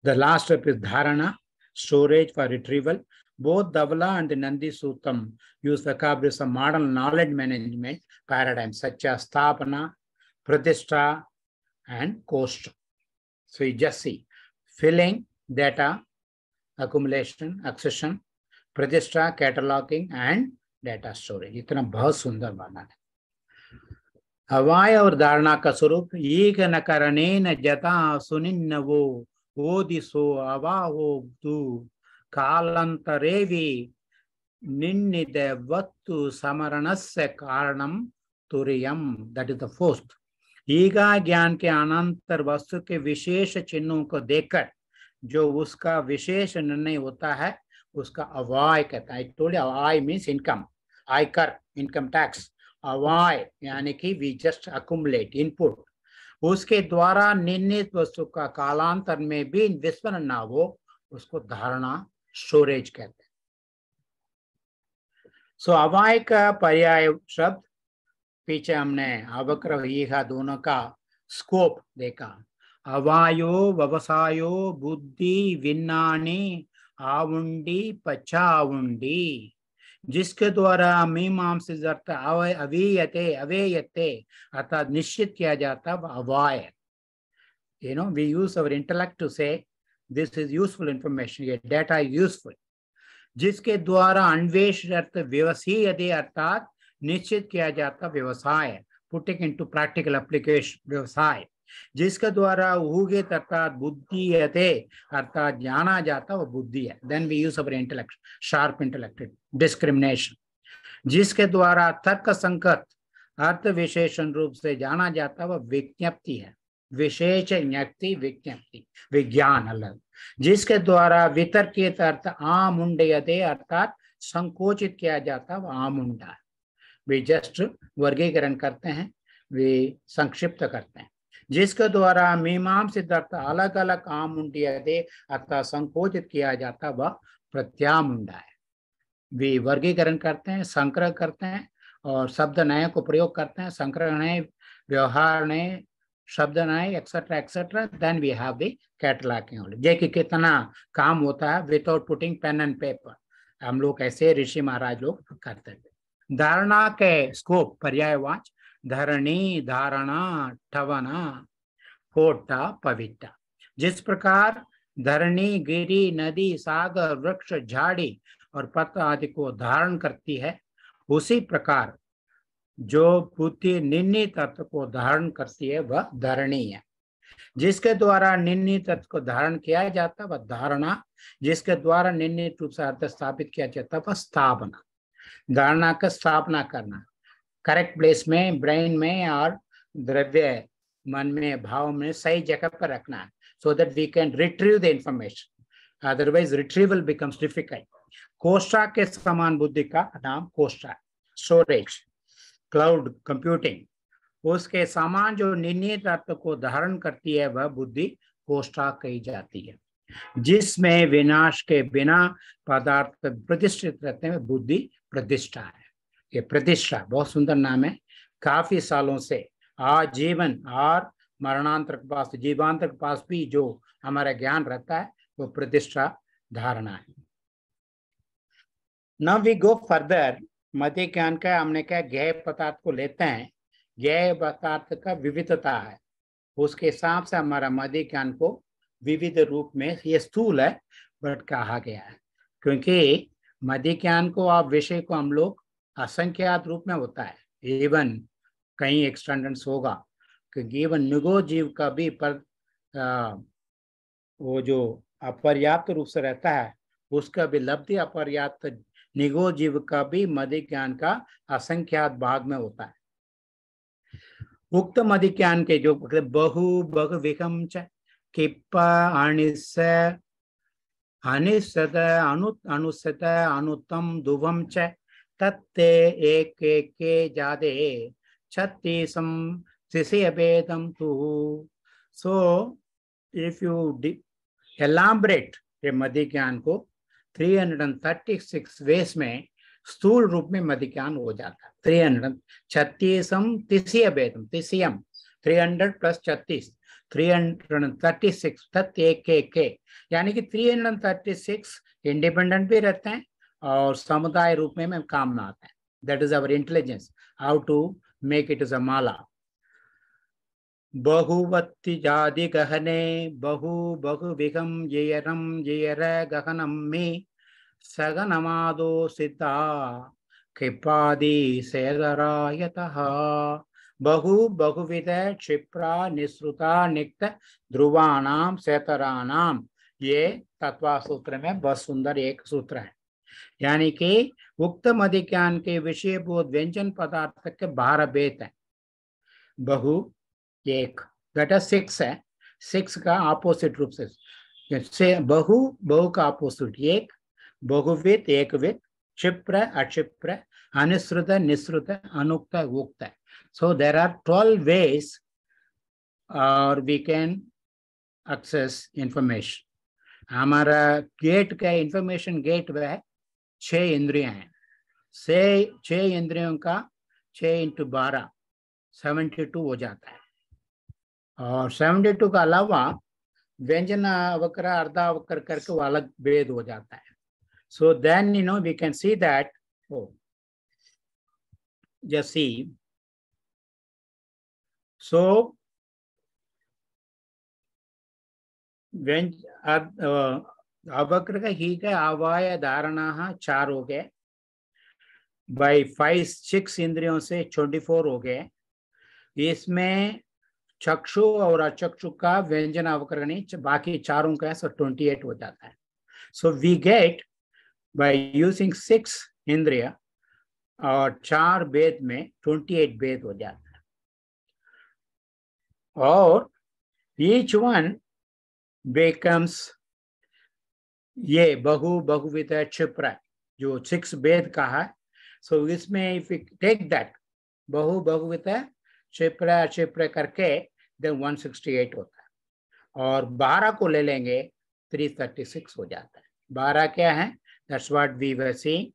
S1: The last step is dharana, storage for retrieval. Both Dhavala and the Nandi Suttam use vocabularies of modern knowledge management paradigms such as sthapana, Pratishtha and Kosta. So you just see filling, data, accumulation, accession, Pratishtha, cataloging and data storage. इतना बहुत सुंदर वर्णन है। अवाय और धारणा का स्वरूप एक न करने न जता सुनिन्न वो दिसो अवाहो तू कालांतरेवी निन्निद वत्तु समरणस्य कारणम तुरियम। That is the fourth. ईगा ज्ञान के अनंतर वस्तु के विशेष चिन्हों को देखकर जो उसका विशेष निर्णय होता है उसका अवाय कहता है। टोल्ड अवाय मीन्स इनकम, आयकर, इनकम टैक्स। अवाय यानी कि वी जस्ट अकुमुलेट इनपुट, उसके द्वारा निर्णित वस्तु का कालांतर में भी विस्मरण ना हो, उसको धारणा, स्टोरेज कहते हैं। सो अवाय का पर्याय शब्द पीछे हमने अवक्रह ईहा दोनों का स्कोप देखा। अवायो व्यवसायो बुद्धि विन्नानी आवुंडी पचाउंडी। जिसके द्वारा मीमांसित अर्थ अवीयते अवेयते अर्थात निश्चित किया जाता अवाय। You know, we use our intellect to say this is useful information, ये data is useful। जिसके द्वारा अन्वेष अर्थ व्यवसायते अर्थात निश्चित किया जाता व्यवसाय, पुटिंग इनटू प्रैक्टिकल एप्लीकेशन व्यवसाय। जिसके द्वारा उहुगेत अर्थात बुद्धियते अर्थात जाना जाता वो बुद्धि है। Then we use our intellect, sharp intellect, discrimination. जिसके द्वारा तर्क संगत अर्थ विशेषण रूप से जाना जाता वह विज्ञप्ति है, विशेष ज्ञप्ति विज्ञप्ति, विज्ञान अलग। जिसके द्वारा वितर्कित अर्थ आमुंडयते अर्थात संकोचित किया जाता वह आमुंडा है। वे जस्ट वर्गीकरण करते हैं, वे संक्षिप्त करते हैं। जिसके द्वारा मीमांसित अर्थ अलग अलग आमुंडयते अर्थात संकोचित किया जाता वह प्रत्यामुंडा है। वे वर्गीकरण करते हैं, संग्रह करते हैं और शब्द नय को प्रयोग करते हैं, संग्रह नय, व्यवहार नय, शब्द नय, etcetera etcetera. Then we have the cataloguing. देखिए कितना काम होता है without putting pen and paper. हम लोग ऐसे ऋषि महाराज लोग करते थे। धारणा के स्कोप पर्यायवाच धरणी, धारणा, ठवना, कोटा, पविटा। जिस प्रकार धरणी गिरी, नदी, सागर, वृक्ष, झाड़ी और पत्र आदि को धारण करती है, उसी प्रकार जो बुद्धि निर्णीत तत्व को धारण करती है वह धरणी है। जिसके द्वारा निर्णीत तत्व को धारण किया जाता वह धारणा। जिसके द्वारा निर्णीत रूप से अर्थ स्थापित किया जाता वह स्थापना। धारणा का स्थापना करना, करेक्ट प्लेस में, ब्रेन में और द्रव्य मन में, भाव में सही जगह पर रखना है, so that we can retrieve the information. Otherwise retrieval becomes difficult. कोष्ठा के समान बुद्धि का नाम कोष्ठा, स्टोरेज, क्लाउड कंप्यूटिंग। उसके समान जो निर्णीत अर्थ को धारण करती है वह बुद्धि कोष्ठा कही जाती है। जिसमें विनाश के बिना पदार्थ प्रतिष्ठित रहते हैं बुद्धि प्रतिष्ठा है। ये प्रतिष्ठा बहुत सुंदर नाम है। काफी सालों से आजीवन और मरणांतर के पास, जीवांतर के पास भी जो हमारा ज्ञान रहता है वो प्रतिष्ठा धारणा है। Now we go further। मध्य ज्ञान का हमने क्या ज्ञेय पदार्थ को लेते हैं, ज्ञेय पदार्थ का विविधता है, उसके हिसाब से हमारा मध्य ज्ञान को विविध रूप में, ये स्थूल है बट कहा गया है, क्योंकि मध्य ज्ञान को आप विषय को हम लोग असंख्यात रूप में होता है। इवन कहीं एक्सटेंडेंस होगा, क्योंकि इवन निगो जीव का भी पर वो जो अपर्याप्त रूप से रहता है उसका भी लब्धि अपर्याप्त निगो जीव का भी मध्य ज्ञान का असंख्यात भाग में होता है। उक्त मध्य ज्ञान के जो बहु बहु विकम च किप्प अनिस अनिसत अनुसत अनुतम दुवम च तत्ते एक के जादे छत्तीसम तिसियभेदम तु। सो इफ यू elaborate ये मध्य ज्ञान को 336 वेस में स्थूल रूप में मध्य ज्ञान हो जाता है। 336 तिसिय भेदम, तिसियम 300 प्लस 36 336 तत् एक के, यानी कि 336 इंडिपेंडेंट भी रहते हैं और समुदाय रूप में काम में आता है। That is our intelligence, how to make it is a mala. बहुवत्ति जाति गहने बहु बहु विगम जेयरम जेयर गहनम में सगनमादो सिद्धा कृपादि सेदरायतः। बहु बहुविध क्षिप्रा निःसृता निक्त ध्रुवानाम सेतरानाम, ये तत्वा सूत्र में बहुत सुंदर एक सूत्र है। यानी कि उक्त मध्य ज्ञान के विषयभूत व्यंजन पदार्थ के 12 भेद है। बहु एक, दैट इज 6 है, 6 का ऑपोजिट रूप से बहु, बहु का ऑपोजिट एक, बहुविध एकविध, क्षिप्र अक्षिप्र, अनुसृत निःसृत, अनुक्त उक्त। सो देयर आर 12 ways और वी कैन एक्सेस इंफॉर्मेशन। हमारा गेट का इंफॉर्मेशन गेट वह है 6 इंद्रियां हैं। 6 इंद्रियों का 6 × 12 72 हो जाता है। और 72 का अलावा व्यंजन अवकर अर्धावकर करके वो अलग भेद हो जाता है। So then we can see that Oh, just see. So when अवक्र ही के आवाय धारणा 4 हो गए, बाई 5-6 इंद्रियों से 24 हो गए। इसमें चक्षु और अचक्षु का व्यंजन अवकरणी बाकी चारों का, सो 28 हो जाता है। So we get by using 6 इंद्रिया और 4 भेद में 28 भेद हो जाता है। और each one becomes ये बहुविध क्षिप्र जो 6 भेद का है। सो इसमें इफ यू टेक दैट बहुविध क्षिप्र करके देन 168 होता है, और 12 को ले लेंगे 336 हो जाता है। 12 क्या है? That's what we were seeing.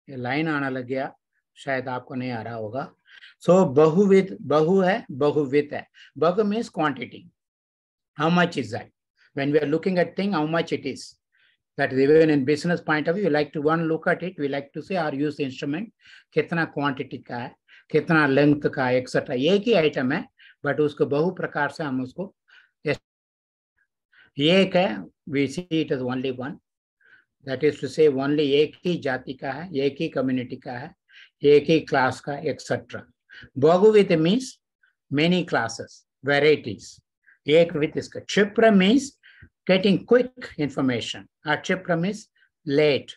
S1: ये लाइन आना लग गया, शायद आपको नहीं आ रहा होगा। सो बहुविध, बहु है, बहुविध है। बहु means quantity, how much is that? When we are looking at thing, how much it is. That even in business point of view, we like to one look at it, we like to say our use instrument कितना क्वांटिटी का है, कितना लेंथ का है, एक्सेट्रा। एक ही आइटम है बट उसको बहु प्रकार से हम उसको, एक है we see it as only one, that is to say only एक ही जाति का है, एक ही कम्युनिटी का है, एक ही क्लास का, एक्सेट्रा। बहुविध means many classes, varieties। एक विध इसका। क्षिप्र means getting quick information, अक्षिप्र means late।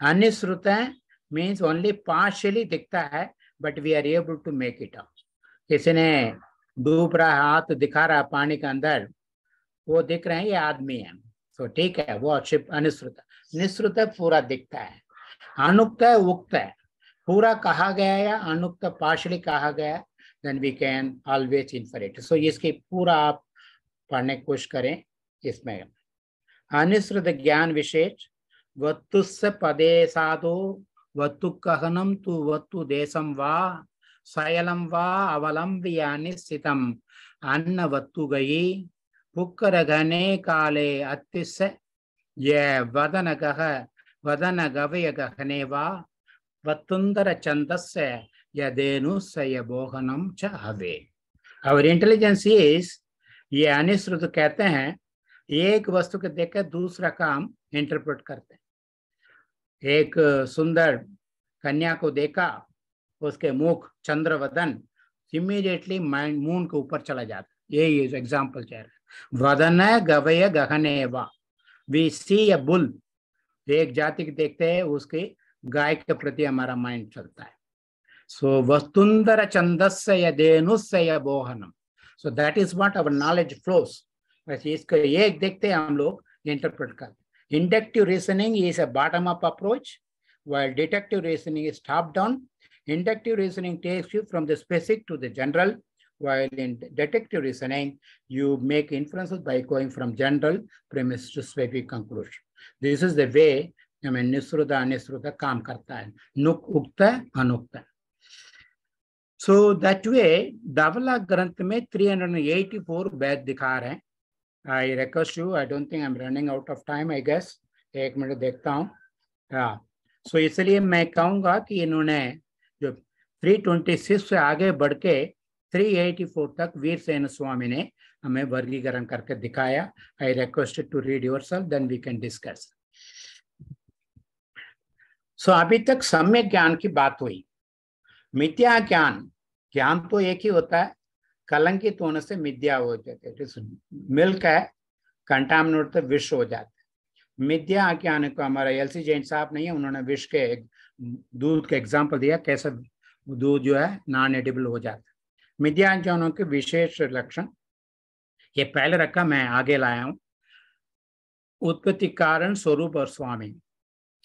S1: अनिश्रुत means only partially दिखता है but we are able to make it out। किसी ने डूब रहा हाथ दिखा रहा पानी के अंदर, वो दिख रहे हैं ये आदमी है, तो ठीक है, वो अनिश्रुत। निश्रुत पूरा दिखता है। अनुक्त उक्त है, पूरा कहा गया या अनुक्त पार्शली कहा गया, then we can always infer it। so इसकी पूरा आप पढ़ने की कोशिश करें। इसमें अनिश्रुत ज्ञान विशेष वस्तुस्य पदे साधो वस्तु कहनम तु वस्तु देशम वा शयलम वा अवलंब्य स्थितम अन्न वस्तु गई पुक्कर घने काले अतिस्य ये वदन गवय गहने वा वतुंदर छंदस्य यदेनुस्य बोहनम च हवे। Our intelligence is, ये अनिश्रुत कहते हैं, एक वस्तु को देखकर दूसरा काम इंटरप्रेट करते हैं। एक सुंदर कन्या को देखा, उसके मुख चंद्रवदन, इमीडिएटली माइंड मून के ऊपर चला जाता है। यही एग्जाम्पल कह रहे हैं। वदन गवय गहने वा, वी सी अ बुल, एक जाति को देखते हैं, उसके गाय के प्रति हमारा माइंड चलता है। सो वस्तुंदर छंदस्य यदेनुस्य बोहनम, so that is what our knowledge flows। वैसे इसको एक देखते हैं हम लोग, इंटरप्रेट करते हैं। Inductive reasoning is a bottom up approach, while deductive reasoning is top down। Inductive reasoning takes you from the specific to the general, while in deductive reasoning you make inferences by going from general premise to specific conclusion। This is the way निश्रुता अनिश्रुता काम करता है, नुक उक्त अनुक्त। So that way धवला ग्रंथ में 384 भेद दिखा रहे हैं। I request you, I don't think I'm running out of time, I guess। 1 minute देखता हूँ। हाँ, so इसलिए मैं कहूँगा कि इन्होंने जो 326 से आगे बढ़ के 384 तक वीरसेन स्वामी ने हमें वर्गीकरण करके दिखाया। I request you to read yourself, then we can discuss। So अभी तक सम्यक ज्ञान की बात हुई। मिथ्या ज्ञान, ज्ञान तो एक ही होता है, कलंकित होने से मिथ्या हो जाते हैं। मिल्क है, कंटामिनेट तो विष हो जाता है। मिथ्या ज्ञान को हमारा एलसी जैन साहब नहीं है, उन्होंने विष के दूध का एग्जाम्पल दिया, कैसे दूध जो है नॉन एडिबल हो जाता है। मिथ्या ज्ञानों के विशेष लक्षण ये पहले रखा, मैं आगे लाया हूं। उत्पत्ति कारण स्वरूप और स्वामी।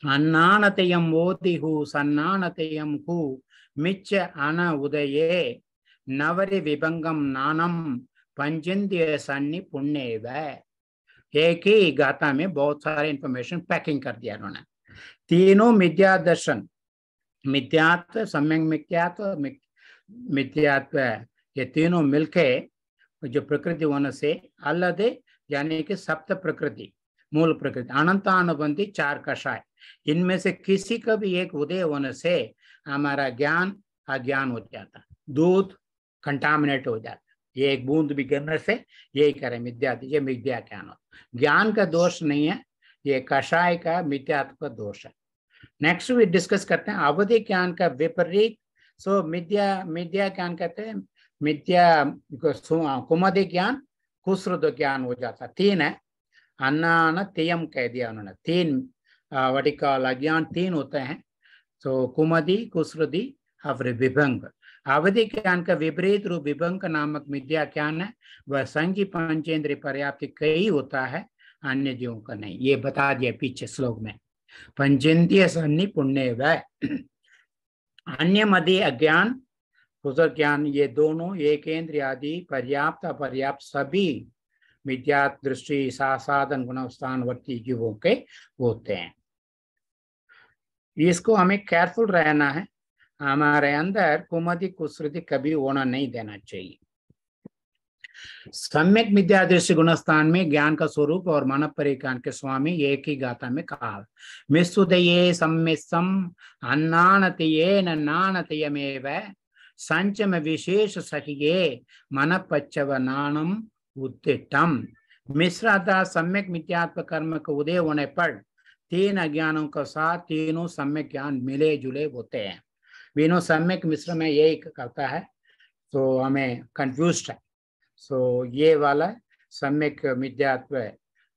S1: अन्नानतयम वोतिहु सन्नानतयम हु मिच्च अन उदये नवरि विभंगम नानम पंचेन्द्रिय सन्नि पुण्य व। एक ही गाथा में बहुत सारे इंफॉर्मेशन पैकिंग कर दिया उन्होंने। तीनों मिथ्या दर्शन, मिथ्यात्व, सम्यक मिथ्यात्व, मिथ्यात्व, ये तीनों मिलके जो प्रकृति होने से अल्लादे यानी कि सप्त प्रकृति मूल प्रकृति, अनंतानुबंधी 4 कषाय, इनमें से किसी का भी एक उदय होने से हमारा ज्ञान अज्ञान हो जाता, दूध कंटामिनेट हो जाता, ये एक बूंद भी गिरने से यही करे मिथ्या, ये मिथ्या ज्ञान हो। ज्ञान का दोष नहीं है, ये कषाय का मिथ्यात्व का दोष है। नेक्स्ट वी डिस्कस करते हैं अवधि ज्ञान का विपरीत। सो मिथ्या ज्ञान कहते हैं, मिथ्या कुमदि ज्ञान कुश्रुत ज्ञान हो जाता। 3 है, अन्ना तियम कह दिया उन्होंने, 3 वटिकाल अज्ञान 3 होते हैं। तो कुमदि, कुश्रुति और विभंग। अवधि ज्ञान का विपरीत रूप विभंग नामक मिथ्या ज्ञान है, वह संघी पंचेंद्रिय पर्याप्ति कई होता है, अन्य जीवों का नहीं। ये बता दिया पीछे श्लोक में, पंचेंद्रिय सन्नि पुण्य व अन्य मदि अज्ञान कुशल ज्ञान, ये दोनों एकेंद्रिय आदि पर्याप्त अपर्याप्त सभी मिथ्या दृष्टि साधन गुणस्थानवर्ती जीवों के होते हैं। इसको हमें केयरफुल रहना है, हमारे अंदर कुमदि कुश्रुति कभी होना नहीं देना चाहिए। सम्यक मिथ्या दृष्टि गुणस्थान में ज्ञान का स्वरूप और मानव परिज्ञान के स्वामी एक ही गाथा में कहा, मिस्सुदये सम्मिसम अन्नानतये नानतयमेव संचम विशेष सखिये मन पच्चव नानम उत्तिष्ठम। मिश्राता सम्यक मिथ्यात्व कर्म का उदय होने पर 3 अज्ञानों के साथ तीनों सम्यक ज्ञान मिले जुले होते हैं। बिनो सम्यक मिश्र में यही करता है, तो हमें कंफ्यूज है। सो ये वाला सम्यक मिथ्यात्व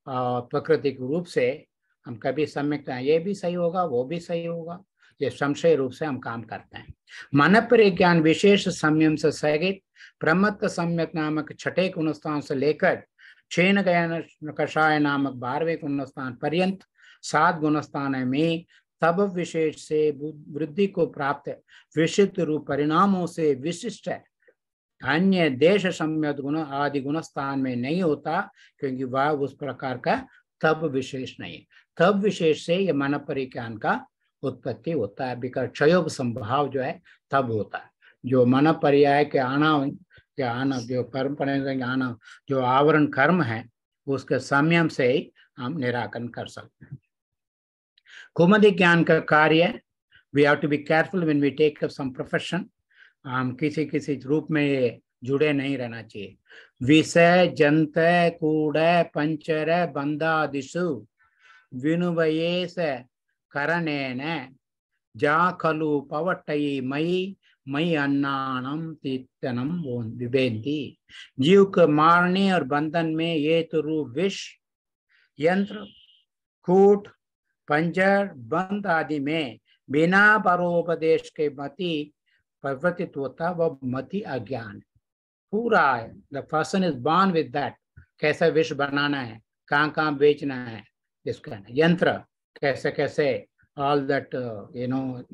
S1: प्राकृतिक रूप से हम कभी सम्यक, ये भी सही होगा वो भी सही होगा, ये संशय रूप से हम काम करते हैं। मन परिज्ञान विशेष संयम से सहित प्रमत्त सम्यक नामक 6ठे गुणस्थान से लेकर क्षीण ज्ञान कषाय नामक 12वें गुणस्थान पर्यंत 7 गुणस्थान में तब विशेष से वृद्धि को प्राप्त विशिष्ट रूप परिणामों से विशिष्ट है, अन्य देश सम्यक गुण आदि गुणस्थान में नहीं होता, क्योंकि वह उस प्रकार का तब विशेष नहीं। तब विशेष से ये मन परिज्ञान का उत्पत्ति होता है, बिकॉज क्षयोग संभाव जो है तब होता है। जो मन पर्याय के आना जो परंपरा आना जो आवरण कर्म है, उसके संयम से ही हम निराकरण कर सकते हैं। कुमदि ज्ञान का कार्य, we have to be careful when we take up some profession, हम किसी रूप में जुड़े नहीं रहना चाहिए। विषय जंत कूड़ पंचर बंधादिषु विनुवयेस करणेन जा खलु पवट्टयि मई अन्नानम तीर्थनम विभेन्ति। जीव के मारने और बंधन में ये तो रूप विष, यंत्र, कूट, पंजर, बंद आदि में बिना परोपदेश के मति परिवर्तित होता, वह मति अज्ञान पूरा है। The person is born with that, कैसे विष बनाना है, कहाँ बेचना है, इसका यंत्र कैसे कैसे ऑल दैट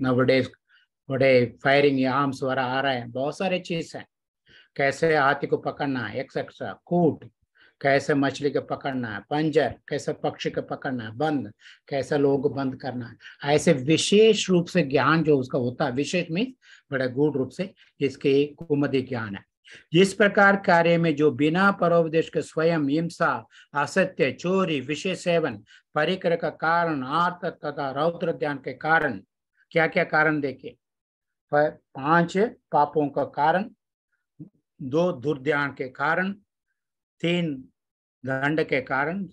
S1: nowadays बड़े फायरिंग आर्म्स वगैरह आ रहे हैं, बहुत सारे चीज हैं, कैसे हाथी को पकड़ना है एक्सेट्रा, कूट कैसे मछली को पकड़ना है, पंजर कैसे पक्षी को पकड़ना है, बंद कैसे लोगों को बंद करना है। ऐसे विशेष रूप से ज्ञान जो उसका होता है, विशेष में बड़े गूढ़ रूप से इसके कुमदि ज्ञान है। जिस प्रकार कार्य में जो बिना परोपदेश के स्वयं हिंसा, असत्य, चोरी, विषय सेवन, परिकर का कारण, आर्त तथा रौद्र ध्यान के कारण, क्या क्या कारण देखिए, 5 पापों का कारण, 2 दुर्ध्यान के कारण, 3 दंड के कारण,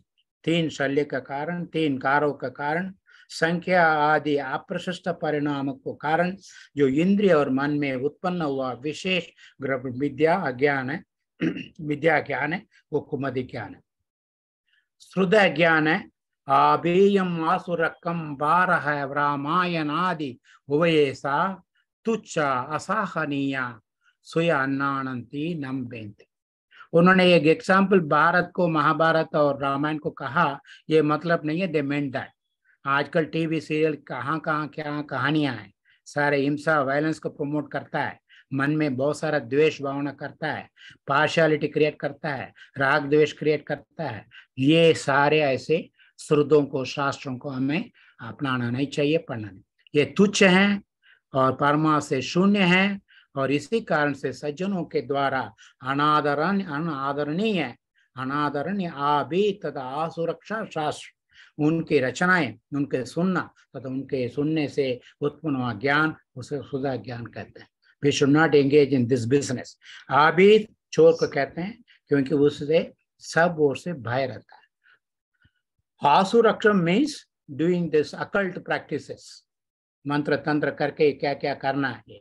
S1: 3 शल्य का कारण, 3 कारों का कारण, संख्या आदि अप्रशस्त परिणाम को कारण, जो इंद्रिय और मन में उत्पन्न हुआ विशेष विद्या अज्ञान है, विद्या ज्ञान है, वो कुमदि ज्ञान है। श्रुत ज्ञान है, आबेयम आसुरकम 12 रामायण आदि उभयेसा तुच्छ असहनीय सुय अन्नानंती नम्बेन्ति। उन्होंने एक एग्जाम्पल भारत को, महाभारत और रामायण को कहा, ये मतलब नहीं है दे मेंट दैट। आजकल टीवी सीरियल कहाँ क्या कहानियां हैं, सारे हिंसा वायलेंस को प्रमोट करता है, मन में बहुत सारा द्वेष भावना करता है, पार्शियलिटी क्रिएट करता है, राग द्वेष क्रिएट करता है। ये सारे ऐसे श्रुतों को, शास्त्रों को हमें अपनाना नहीं चाहिए, पढ़ना नहीं। ये तुच्छ हैं और परमा से शून्य हैं, और इसी कारण से सज्जनों के द्वारा अनादरणीय आभि तथा असुरक्षा शास्त्र उनकी रचनाएं, उनके सुनना तथा उनके सुनने से उत्पन्न हुआ ज्ञान, उसे क्षुधा ज्ञान कहते हैं। We should not engage in this business. आबिद चोर को कहते हैं क्योंकि उससे सब ओर से भय रहता है। आसुरक्षम means doing this occult practices, मंत्र तंत्र करके क्या क्या करना है।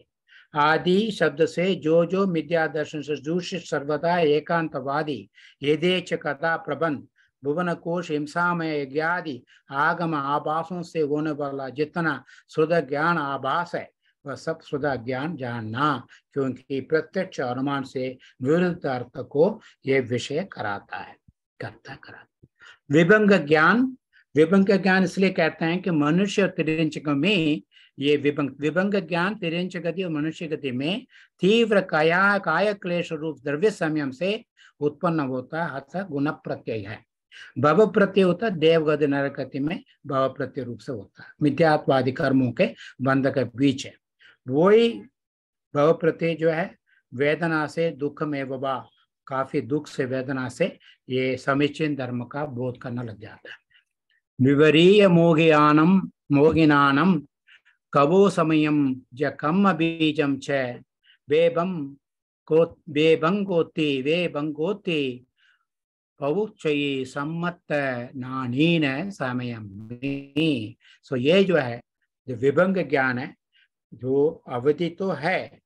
S1: आदि शब्द से जो मिथ्या दर्शन से दूषित सर्वदा एकांतवादी यथेच कथा प्रबंध भुवन कोश हिंसामय यज्ञादि आगम आभासों से होने वाला जितना शुद्ध ज्ञान आभास है वह सब शुद्ध ज्ञान जानना, क्योंकि प्रत्यक्ष अनुमान से विरुद्ध अर्थ को ये विषय कराता है, कराता। विभंग ज्ञान इसलिए कहते हैं कि मनुष्य और तिर्यंचक में ये विभंग ज्ञान तिर्यंच गति और मनुष्य गति में तीव्र काय क्लेश रूप द्रव्य संयम से उत्पन्न होता है, अतः गुण प्रत्यय है। भव प्रत्यय होता है देवगति नरक गति में भव प्रत्यय रूप से होता है, मिथ्यात्वादि कर्मों के बंध के बीच है। वही भव प्रत्यय जो है वेदना से दुख में वबा, काफी दुख से वेदना से ये समीचीन धर्म का बोध करना लग जाता है। विवरीय मोगिनानम कवो समयम ज कम बीजम च बेबंगोति पवुचयी सम्मत नानीन समयम। सो ये जो है जो विभंग ज्ञान है, जो अवधि तो है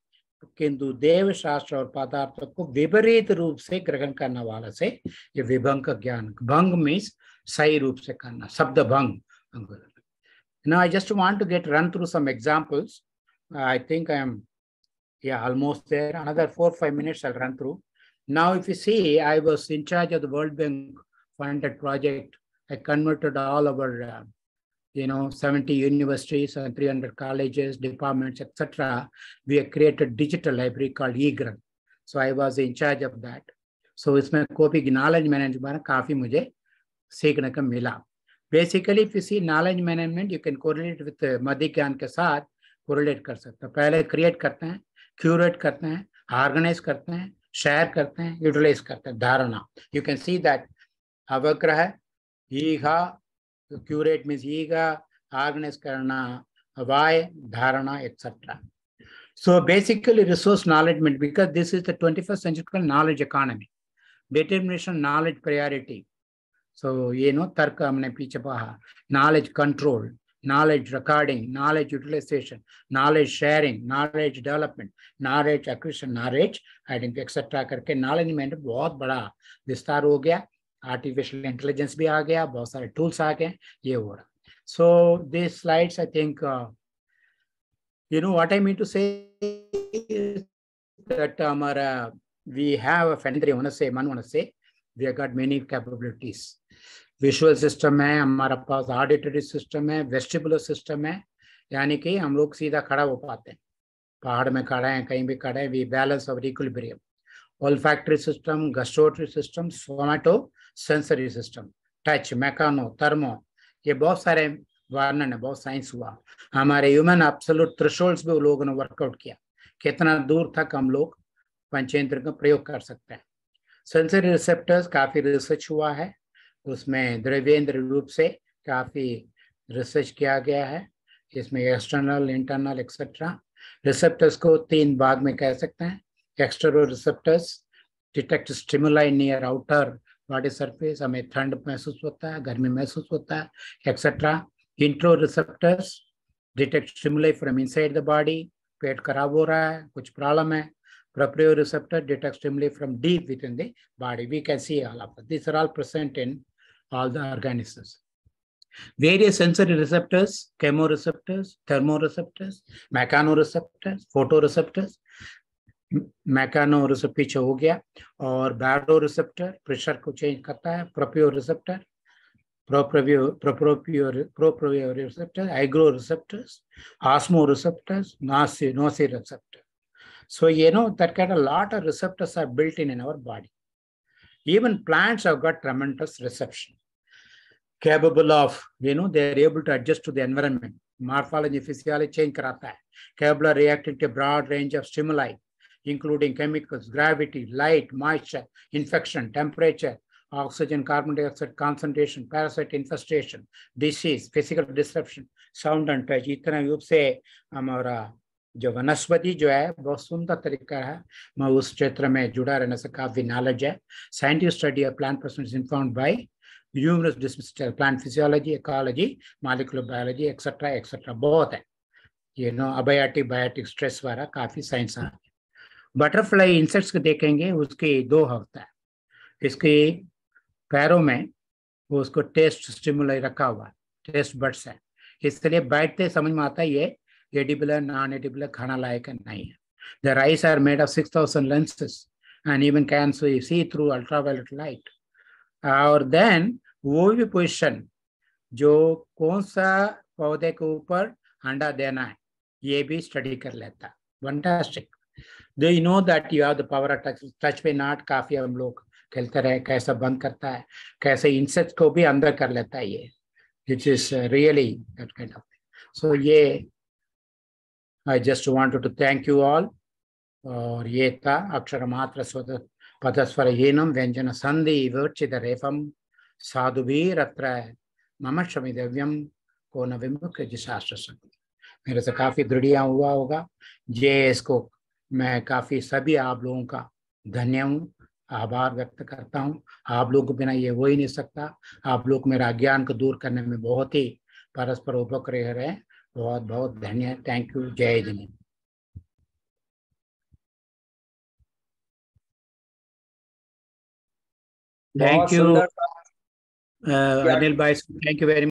S1: किंतु देव शास्त्र और पदार्थ को विपरीत रूप से ग्रहण करने वाला से ये विभंग ज्ञान। भंग मीन्स सही रूप से करना, शब्द भंग। Now I just want to run through some examples. I think I am almost there. Another 4 or 5 minutes I'll run through. Now if you see, I was in charge of the World Bank funded project. I converted all our 70 universities and 300 colleges, departments, etc. We have created digital library called eGrant. So I was in charge of that. So इसमें कोई भी knowledge management काफी मुझे सीखने को मिला। Basically, if you see knowledge management, you can correlate with मध्य ज्ञान के साथ correlate कर सकते हैं। पहले create करते हैं, curate करते हैं, organize करते हैं, share करते हैं, utilize करते हैं। धारणा, you can see that अवग्रह, Eega, curate means Eega, organize करना, why, धारणा, etc. So basically, resource knowledge, because this is the 21st century knowledge economy, determination, knowledge priority. So तर्क हमने पीछे पढ़ा, knowledge control, knowledge recording, knowledge utilization, knowledge sharing, knowledge development, knowledge acquisition, knowledge identity, etc. करके knowledge में बहुत बड़ा विस्तार हो गया। आर्टिफिशियल इंटेलिजेंस भी आ गया, बहुत सारे टूल्स आ गए, ये हो रहा। So these slides, I think what I mean to say is that हमारा we have a फैंड्री होने से मन होने से we have got many capabilities. Visual system है हमारा पास, ऑडिटरी सिस्टम है, वेस्टिबुलर सिस्टम है, यानी कि हम लोग सीधा खड़ा हो पाते हैं, पहाड़ में खड़े हैं, कहीं भी खड़े हैं, we balance of equilibrium. Olfactory system, gustatory system, somatosensory system, touch, mechano, thermo, ये बहुत सारे वर्णन है, बहुत साइंस हुआ। हमारे ह्यूमन एब्सोल्यूट थ्रेशोल्ड्स भी लोगों ने वर्कआउट किया, कितना दूर तक हम लोग पंचेंद्र का प्रयोग कर सकते हैं। सेंसरी रिसेप्टर्स काफी रिसर्च हुआ है, उसमें द्रव्येंद्र रूप से काफी रिसर्च किया गया है, इसमें एक्सटर्नल, इंटरनल, एक्सेट्रा। रिसेप्टर्स को 3 भाग में कह सकते हैं। External receptors detect stimuli near outer body surface, हमें ठंड महसूस होता है, गर्मी महसूस होता है, etcetera. Interoceptors detect stimuli from inside the body, पेट खराब हो रहा है, कुछ प्रॉब्लम है। Proprioceptor detects stimuli from deep within the body. We can see all of that. These are all present in all the organisms. Various sensory receptors, chemoreceptors, thermoreceptors, mechanoreceptors, photoreceptors. मैकानोरेसेप्टर पीछे हो गया, और बैरोरेसेप्टर प्रेशर को चेंज करता है, प्रोप्रियोरेसेप्टर, प्रोप्रियोरेसेप्टर, एग्रोरेसेप्टर्स, ऑस्मोरेसेप्टर्स, नोसिरेसेप्टर. So that kind of a lot of receptors are built in our body. Even plants have got tremendous reception, capable of, they are able to adjust to the environment. Morphology, physiology change karata hai. Capable of reacting to a broad range of stimuli, including chemicals, gravity, light, moisture, infection, temperature, oxygen, carbon dioxide concentration, parasite infestation, disease, physical disruption, sound and touch, इतने रूप से हमारा जो वनस्पति जो है बहुत सुंदर तरीका है। मैं उस क्षेत्र में जुड़ा रहने से काफी नॉलेज है। Scientific study of plant person is informed by numerous discipline, plant physiology, ecology, molecular biology etcetera बहुत है। ये नो अबायोटिक, बायोटिक, स्ट्रेस वाला काफी साइंस है। बटरफ्लाई इंसेक्ट्स को देखेंगे, उसके दो होता है। इसके पैरों में वो उसको टेस्ट स्टिमुलाई रखा हुआ है, टेस्ट बड्स है, इसलिए बैठते समझ में आता है ये एडिबल है, नॉन एडिबल है, खाना लायक है नहीं है। Their eyes are made of 6,000 lenses and even can see through ultraviolet light. और देन वो भी पोजिशन जो कौन सा पौधे के ऊपर अंडा देना है ये भी स्टडी कर लेता है। Fantastic. They know that you have the power of touch पे नॉट काफी हम लोग खेलते रहे, कैसा बंद करता है, कैसे इंसेक्ट को भी अंदर कर लेता है ये, which is really that kind of thing. So ये I just wanted to thank you all. और ये था अक्षर मात्र स्वत पदस्वर हीनम व्यंजन संधि विवर्चित रेफम साधुवीर अत्र मम शमिदव्यम को न विमुख जिशास्त्र संग। मेरे से काफी दृढ़िया हुआ होगा ये, इसको मैं काफी सभी आप लोगों का धन्य हूँ, आभार व्यक्त करता हूँ। आप लोगों के बिना ये हो ही नहीं सकता। आप लोग मेरा अज्ञान को दूर करने में बहुत ही परस्पर उपकृत रहे हैं। बहुत बहुत धन्य। Thank you. जय जिनेन्द्र। थैंक यू अनिल भाई, थैंक यू वेरी मच।